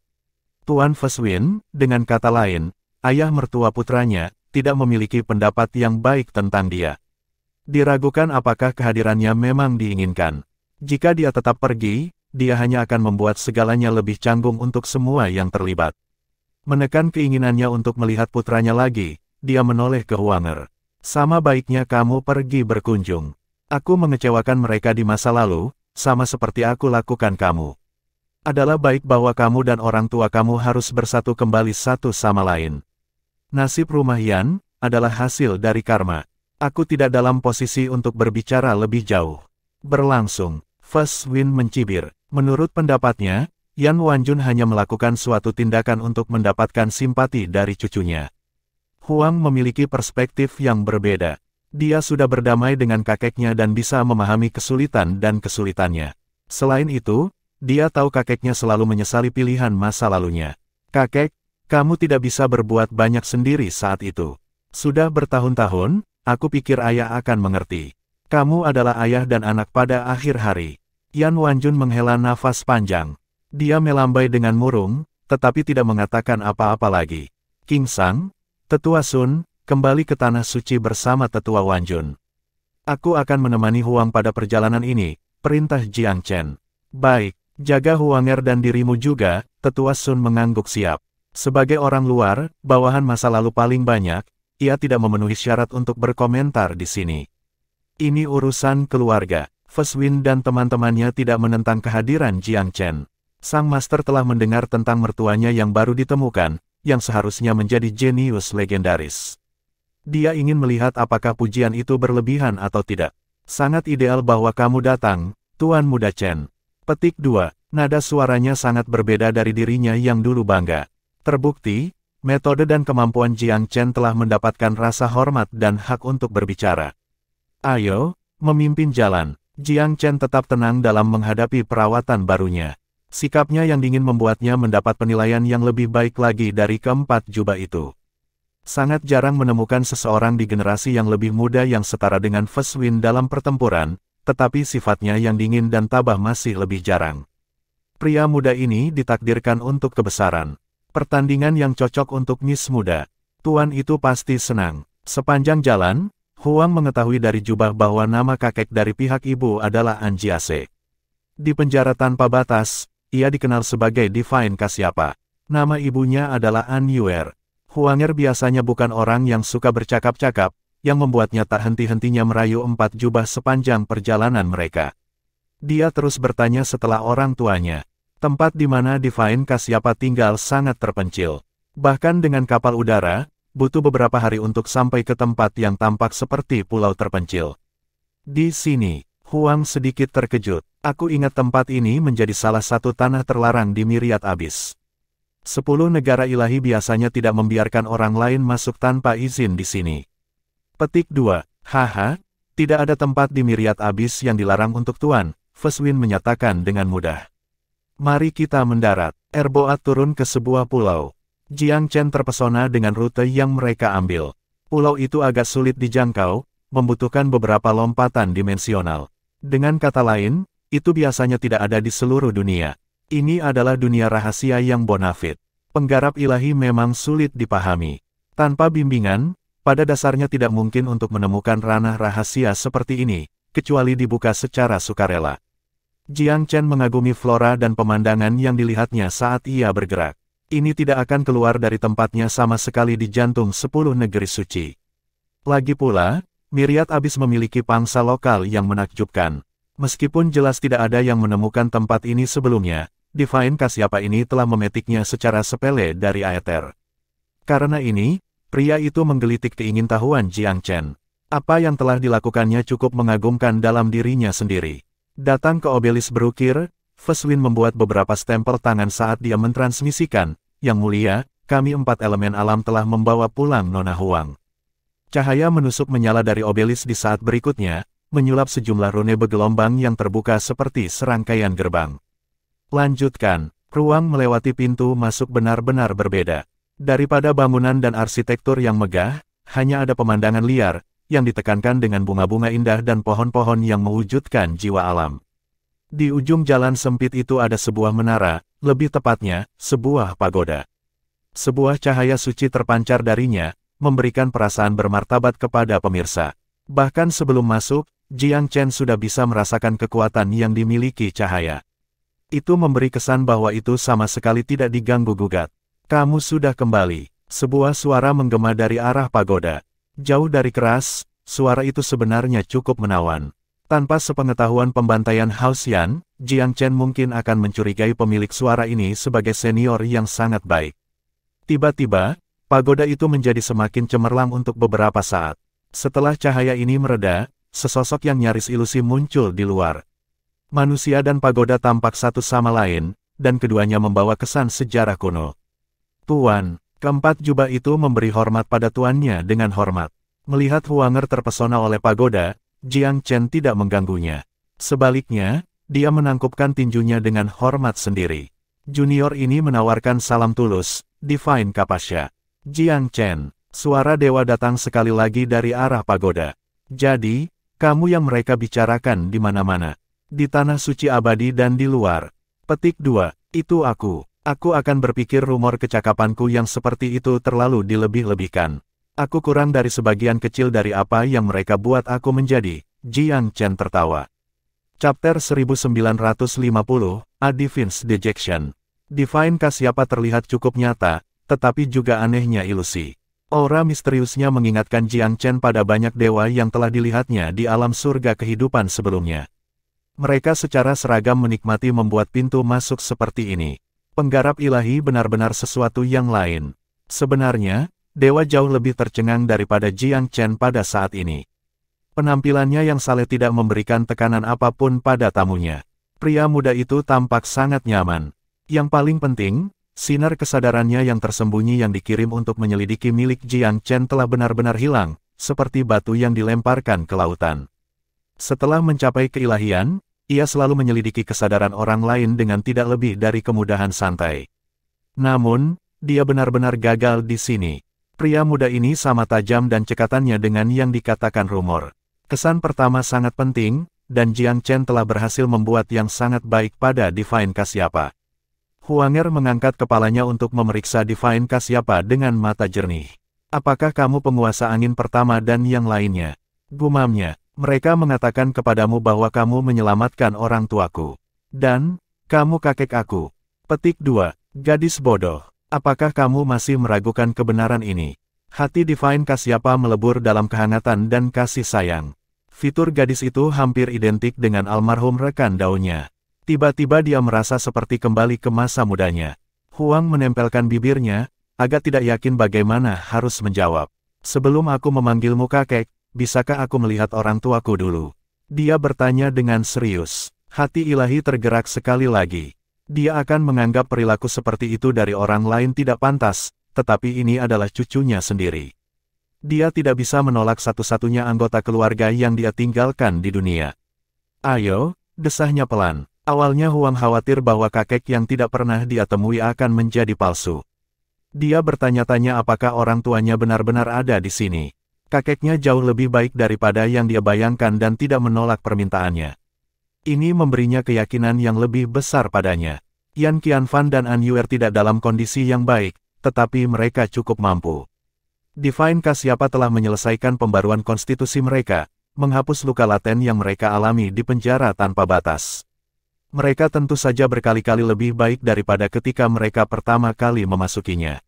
Tuan Feswin, dengan kata lain, ayah mertua putranya, tidak memiliki pendapat yang baik tentang dia. Diragukan apakah kehadirannya memang diinginkan. Jika dia tetap pergi, dia hanya akan membuat segalanya lebih canggung untuk semua yang terlibat. Menekan keinginannya untuk melihat putranya lagi, dia menoleh ke Huanger. Sama baiknya kamu pergi berkunjung. Aku mengecewakan mereka di masa lalu, sama seperti aku lakukan kamu. Adalah baik bahwa kamu dan orang tua kamu harus bersatu kembali satu sama lain. Nasib Rumah Yan adalah hasil dari karma. Aku tidak dalam posisi untuk berbicara lebih jauh. Berlangsung, Feswin mencibir. Menurut pendapatnya, Yan Wanjun hanya melakukan suatu tindakan untuk mendapatkan simpati dari cucunya. Huang memiliki perspektif yang berbeda. Dia sudah berdamai dengan kakeknya dan bisa memahami kesulitan dan kesulitannya. Selain itu, dia tahu kakeknya selalu menyesali pilihan masa lalunya. Kakek, kamu tidak bisa berbuat banyak sendiri saat itu. Sudah bertahun-tahun, aku pikir ayah akan mengerti. Kamu adalah ayah dan anak pada akhir hari. Yan Wanjun menghela nafas panjang. Dia melambai dengan murung, tetapi tidak mengatakan apa-apa lagi. King Sang, Tetua Sun, kembali ke Tanah Suci bersama Tetua Wanjun. Aku akan menemani Huang pada perjalanan ini, perintah Jiang Chen. Baik, jaga Huanger dan dirimu juga, Tetua Sun mengangguk siap. Sebagai orang luar, bawahan masa lalu paling banyak, ia tidak memenuhi syarat untuk berkomentar di sini. Ini urusan keluarga. Feswin dan teman-temannya tidak menentang kehadiran Jiang Chen. Sang master telah mendengar tentang mertuanya yang baru ditemukan, yang seharusnya menjadi jenius legendaris. Dia ingin melihat apakah pujian itu berlebihan atau tidak. Sangat ideal bahwa kamu datang, Tuan Muda Chen. Petik 2. Nada suaranya sangat berbeda dari dirinya yang dulu bangga. Terbukti, metode dan kemampuan Jiang Chen telah mendapatkan rasa hormat dan hak untuk berbicara. Ayo, memimpin jalan. Jiang Chen tetap tenang dalam menghadapi perawatan barunya. Sikapnya yang dingin membuatnya mendapat penilaian yang lebih baik lagi dari keempat jubah itu. Sangat jarang menemukan seseorang di generasi yang lebih muda yang setara dengan Feswin dalam pertempuran, tetapi sifatnya yang dingin dan tabah masih lebih jarang. Pria muda ini ditakdirkan untuk kebesaran. Pertandingan yang cocok untuk Miss Muda. Tuan itu pasti senang. Sepanjang jalan, Huang mengetahui dari jubah bahwa nama kakek dari pihak ibu adalah Anjiase. Di penjara tanpa batas, ia dikenal sebagai Divine Kasyapa. Nama ibunya adalah An Yuer. Huanger biasanya bukan orang yang suka bercakap-cakap, yang membuatnya tak henti-hentinya merayu empat jubah sepanjang perjalanan mereka. Dia terus bertanya setelah orang tuanya. Tempat di mana Divine Kasyapa tinggal sangat terpencil. Bahkan dengan kapal udara, butuh beberapa hari untuk sampai ke tempat yang tampak seperti pulau terpencil. Di sini, Huang sedikit terkejut. Aku ingat tempat ini menjadi salah satu tanah terlarang di Myriad Abyss. 10 negara ilahi biasanya tidak membiarkan orang lain masuk tanpa izin di sini. Petik 2. Haha, tidak ada tempat di Myriad Abyss yang dilarang untuk Tuan, Feswin menyatakan dengan mudah. Mari kita mendarat. Erboat turun ke sebuah pulau. Jiang Chen terpesona dengan rute yang mereka ambil. Pulau itu agak sulit dijangkau, membutuhkan beberapa lompatan dimensional. Dengan kata lain, itu biasanya tidak ada di seluruh dunia. Ini adalah dunia rahasia yang bonafit. Penggarap ilahi memang sulit dipahami. Tanpa bimbingan, pada dasarnya tidak mungkin untuk menemukan ranah rahasia seperti ini, kecuali dibuka secara sukarela. Jiang Chen mengagumi flora dan pemandangan yang dilihatnya saat ia bergerak. Ini tidak akan keluar dari tempatnya sama sekali di jantung 10 negeri suci. Lagi pula, Myriad Abyss memiliki pangsa lokal yang menakjubkan. Meskipun jelas tidak ada yang menemukan tempat ini sebelumnya, Divine Kasyapa ini telah memetiknya secara sepele dari Aether. Karena ini, pria itu menggelitik keingintahuan Jiang Chen. Apa yang telah dilakukannya cukup mengagumkan dalam dirinya sendiri. Datang ke obelis berukir, Feswin membuat beberapa stempel tangan saat dia mentransmisikan, "Yang mulia, kami 4 elemen alam telah membawa pulang Nona Huang." Cahaya menusuk menyala dari obelis di saat berikutnya, menyulap sejumlah rune bergelombang yang terbuka seperti serangkaian gerbang. Lanjutkan, ruang melewati pintu masuk benar-benar berbeda. Daripada bangunan dan arsitektur yang megah, hanya ada pemandangan liar, yang ditekankan dengan bunga-bunga indah dan pohon-pohon yang mewujudkan jiwa alam. Di ujung jalan sempit itu ada sebuah menara, lebih tepatnya, sebuah pagoda. Sebuah cahaya suci terpancar darinya, memberikan perasaan bermartabat kepada pemirsa. Bahkan sebelum masuk, Jiang Chen sudah bisa merasakan kekuatan yang dimiliki cahaya. Itu memberi kesan bahwa itu sama sekali tidak diganggu-gugat. "Kamu sudah kembali." Sebuah suara menggema dari arah pagoda. Jauh dari keras, suara itu sebenarnya cukup menawan. Tanpa sepengetahuan pembantaian Haoxian, Jiang Chen mungkin akan mencurigai pemilik suara ini sebagai senior yang sangat baik. Tiba-tiba, pagoda itu menjadi semakin cemerlang untuk beberapa saat. Setelah cahaya ini mereda, sesosok yang nyaris ilusi muncul di luar. Manusia dan pagoda tampak satu sama lain, dan keduanya membawa kesan sejarah kuno. "Tuan." Keempat jubah itu memberi hormat pada tuannya dengan hormat. Melihat Huanger terpesona oleh pagoda, Jiang Chen tidak mengganggunya. Sebaliknya, dia menangkupkan tinjunya dengan hormat sendiri. Junior ini menawarkan salam tulus, "Divine Kapasya." "Jiang Chen." Suara dewa datang sekali lagi dari arah pagoda. "Jadi, kamu yang mereka bicarakan di mana-mana. Di tanah suci abadi dan di luar." Petik 2. "Itu aku. Aku akan berpikir rumor kecakapanku yang seperti itu terlalu dilebih-lebihkan. Aku kurang dari sebagian kecil dari apa yang mereka buat aku menjadi." Jiang Chen tertawa. Chapter 1950, A Divine's Dejection. Divine Kasyapa terlihat cukup nyata, tetapi juga anehnya ilusi. Aura misteriusnya mengingatkan Jiang Chen pada banyak dewa yang telah dilihatnya di alam surga kehidupan sebelumnya. Mereka secara seragam menikmati membuat pintu masuk seperti ini. Penggarap ilahi benar-benar sesuatu yang lain. Sebenarnya, dewa jauh lebih tercengang daripada Jiang Chen pada saat ini. Penampilannya yang saleh tidak memberikan tekanan apapun pada tamunya. Pria muda itu tampak sangat nyaman. Yang paling penting, sinar kesadarannya yang tersembunyi yang dikirim untuk menyelidiki milik Jiang Chen telah benar-benar hilang, seperti batu yang dilemparkan ke lautan. Setelah mencapai keilahian, ia selalu menyelidiki kesadaran orang lain dengan tidak lebih dari kemudahan santai. Namun, dia benar-benar gagal di sini. Pria muda ini sama tajam dan cekatannya dengan yang dikatakan rumor. Kesan pertama sangat penting, dan Jiang Chen telah berhasil membuat yang sangat baik pada Divine Kasyapa. Huanger mengangkat kepalanya untuk memeriksa Divine Kasyapa dengan mata jernih. "Apakah kamu penguasa angin pertama dan yang lainnya?" Gumamnya. "Mereka mengatakan kepadamu bahwa kamu menyelamatkan orang tuaku. Dan, kamu kakek aku." Petik 2. Gadis bodoh. Apakah kamu masih meragukan kebenaran ini? Hati Divine Kasyapa melebur dalam kehangatan dan kasih sayang. Fitur gadis itu hampir identik dengan almarhum rekan daunnya. Tiba-tiba dia merasa seperti kembali ke masa mudanya. Huang menempelkan bibirnya, agak tidak yakin bagaimana harus menjawab. "Sebelum aku memanggilmu kakek, bisakah aku melihat orang tuaku dulu?" Dia bertanya dengan serius. Hati ilahi tergerak sekali lagi. Dia akan menganggap perilaku seperti itu dari orang lain tidak pantas, tetapi ini adalah cucunya sendiri. Dia tidak bisa menolak satu-satunya anggota keluarga yang dia tinggalkan di dunia. "Ayo," desahnya pelan. Awalnya Huang khawatir bahwa kakek yang tidak pernah dia temui akan menjadi palsu. Dia bertanya-tanya apakah orang tuanya benar-benar ada di sini. Kakeknya jauh lebih baik daripada yang dia bayangkan dan tidak menolak permintaannya. Ini memberinya keyakinan yang lebih besar padanya. Yan Qianfan dan An Yuer tidak dalam kondisi yang baik, tetapi mereka cukup mampu. Divine Kasyapa telah menyelesaikan pembaruan konstitusi mereka, menghapus luka laten yang mereka alami di penjara tanpa batas. Mereka tentu saja berkali-kali lebih baik daripada ketika mereka pertama kali memasukinya.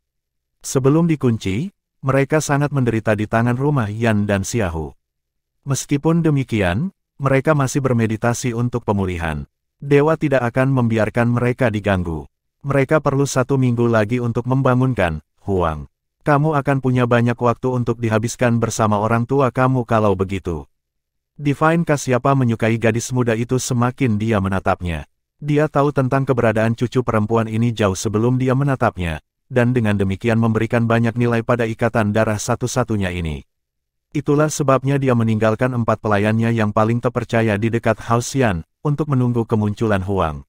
Sebelum dikunci, mereka sangat menderita di tangan rumah Yan dan Xiaohu. Meskipun demikian, mereka masih bermeditasi untuk pemulihan. Dewa tidak akan membiarkan mereka diganggu. Mereka perlu 1 minggu lagi untuk membangunkan, Huang. Kamu akan punya banyak waktu untuk dihabiskan bersama orang tua kamu kalau begitu. Divine Kasyapa menyukai gadis muda itu semakin dia menatapnya. Dia tahu tentang keberadaan cucu perempuan ini jauh sebelum dia menatapnya, dan dengan demikian memberikan banyak nilai pada ikatan darah satu-satunya ini. Itulah sebabnya dia meninggalkan 4 pelayannya yang paling terpercaya di dekat House Yan, untuk menunggu kemunculan Huang.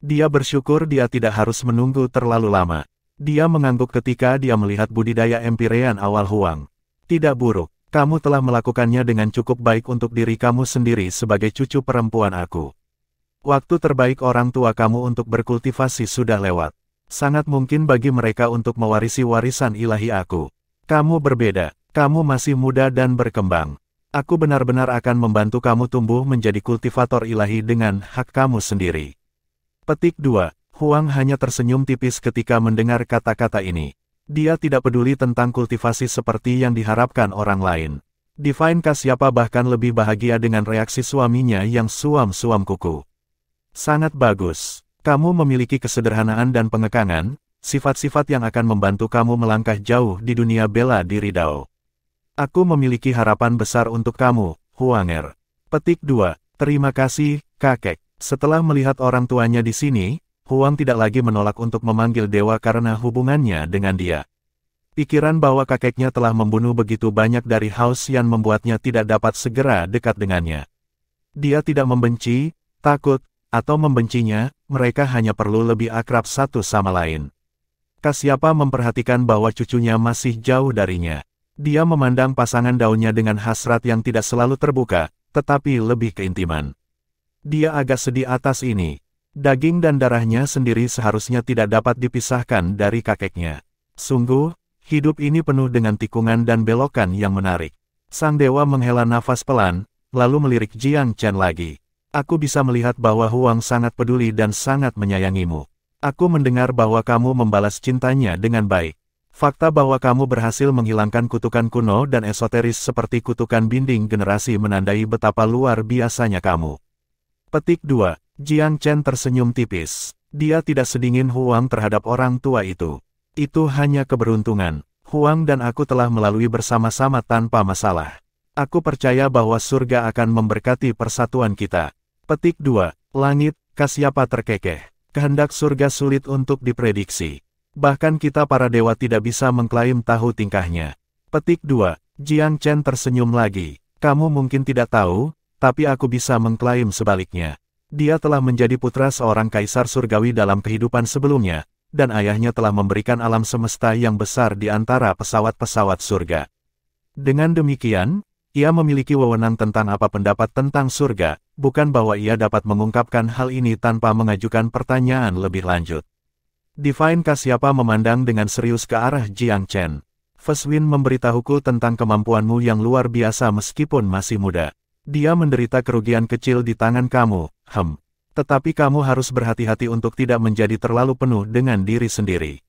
Dia bersyukur dia tidak harus menunggu terlalu lama. Dia mengangguk ketika dia melihat budidaya empirean awal Huang. Tidak buruk. Kamu telah melakukannya dengan cukup baik untuk diri kamu sendiri sebagai cucu perempuan aku. Waktu terbaik orang tua kamu untuk berkultivasi sudah lewat. Sangat mungkin bagi mereka untuk mewarisi warisan ilahi aku. Kamu berbeda, kamu masih muda dan berkembang. Aku benar-benar akan membantu kamu tumbuh menjadi kultivator ilahi dengan hak kamu sendiri. Petik 2. Huang hanya tersenyum tipis ketika mendengar kata-kata ini. Dia tidak peduli tentang kultivasi seperti yang diharapkan orang lain. Divine Kasyapa bahkan lebih bahagia dengan reaksi suaminya yang suam-suam kuku. Sangat bagus. Kamu memiliki kesederhanaan dan pengekangan, sifat-sifat yang akan membantu kamu melangkah jauh di dunia bela diri Dao. Aku memiliki harapan besar untuk kamu, Huanger. Petik 2. Terima kasih, kakek. Setelah melihat orang tuanya di sini, Huang tidak lagi menolak untuk memanggil dewa karena hubungannya dengan dia. Pikiran bahwa kakeknya telah membunuh begitu banyak dari House Yan membuatnya tidak dapat segera dekat dengannya. Dia tidak membenci, takut, atau membencinya, mereka hanya perlu lebih akrab satu sama lain. Kasyapa memperhatikan bahwa cucunya masih jauh darinya. Dia memandang pasangan daunnya dengan hasrat yang tidak selalu terbuka, tetapi lebih keintiman. Dia agak sedih atas ini. Daging dan darahnya sendiri seharusnya tidak dapat dipisahkan dari kakeknya. Sungguh, hidup ini penuh dengan tikungan dan belokan yang menarik. Sang dewa menghela nafas pelan, lalu melirik Jiang Chen lagi. Aku bisa melihat bahwa Huang sangat peduli dan sangat menyayangimu. Aku mendengar bahwa kamu membalas cintanya dengan baik. Fakta bahwa kamu berhasil menghilangkan kutukan kuno dan esoteris seperti kutukan binding generasi menandai betapa luar biasanya kamu. Petik 2. Jiang Chen tersenyum tipis. Dia tidak sedingin Huang terhadap orang tua itu. Itu hanya keberuntungan. Huang dan aku telah melalui bersama-sama tanpa masalah. Aku percaya bahwa surga akan memberkati persatuan kita. Petik 2. Langit, Kasyapa terkekeh. Kehendak surga sulit untuk diprediksi. Bahkan kita para dewa tidak bisa mengklaim tahu tingkahnya. Petik 2. Jiang Chen tersenyum lagi. Kamu mungkin tidak tahu, tapi aku bisa mengklaim sebaliknya. Dia telah menjadi putra seorang kaisar surgawi dalam kehidupan sebelumnya, dan ayahnya telah memberikan alam semesta yang besar di antara pesawat-pesawat surga. Dengan demikian, ia memiliki wewenang tentang apa pendapat tentang surga, bukan bahwa ia dapat mengungkapkan hal ini tanpa mengajukan pertanyaan lebih lanjut. Divine Kasyapa memandang dengan serius ke arah Jiang Chen. Feswin memberitahuku tentang kemampuanmu yang luar biasa meskipun masih muda. Dia menderita kerugian kecil di tangan kamu, Tetapi kamu harus berhati-hati untuk tidak menjadi terlalu penuh dengan diri sendiri.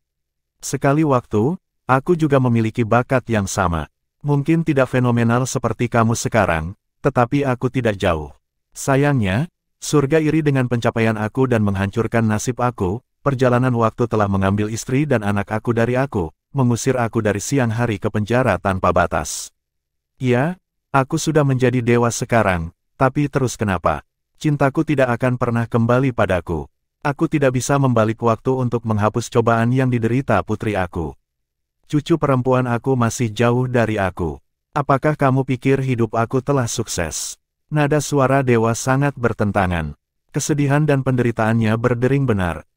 Sekali waktu, aku juga memiliki bakat yang sama. Mungkin tidak fenomenal seperti kamu sekarang, tetapi aku tidak jauh. Sayangnya, surga iri dengan pencapaian aku dan menghancurkan nasib aku. Perjalanan waktu telah mengambil istri dan anak aku dari aku, mengusir aku dari siang hari ke penjara tanpa batas. Ya, aku sudah menjadi dewa sekarang, tapi terus kenapa? Cintaku tidak akan pernah kembali padaku. Aku tidak bisa membalik waktu untuk menghapus cobaan yang diderita putri aku. Cucu perempuan aku masih jauh dari aku. Apakah kamu pikir hidup aku telah sukses? Nada suara dewa sangat bertentangan. Kesedihan dan penderitaannya berdering benar.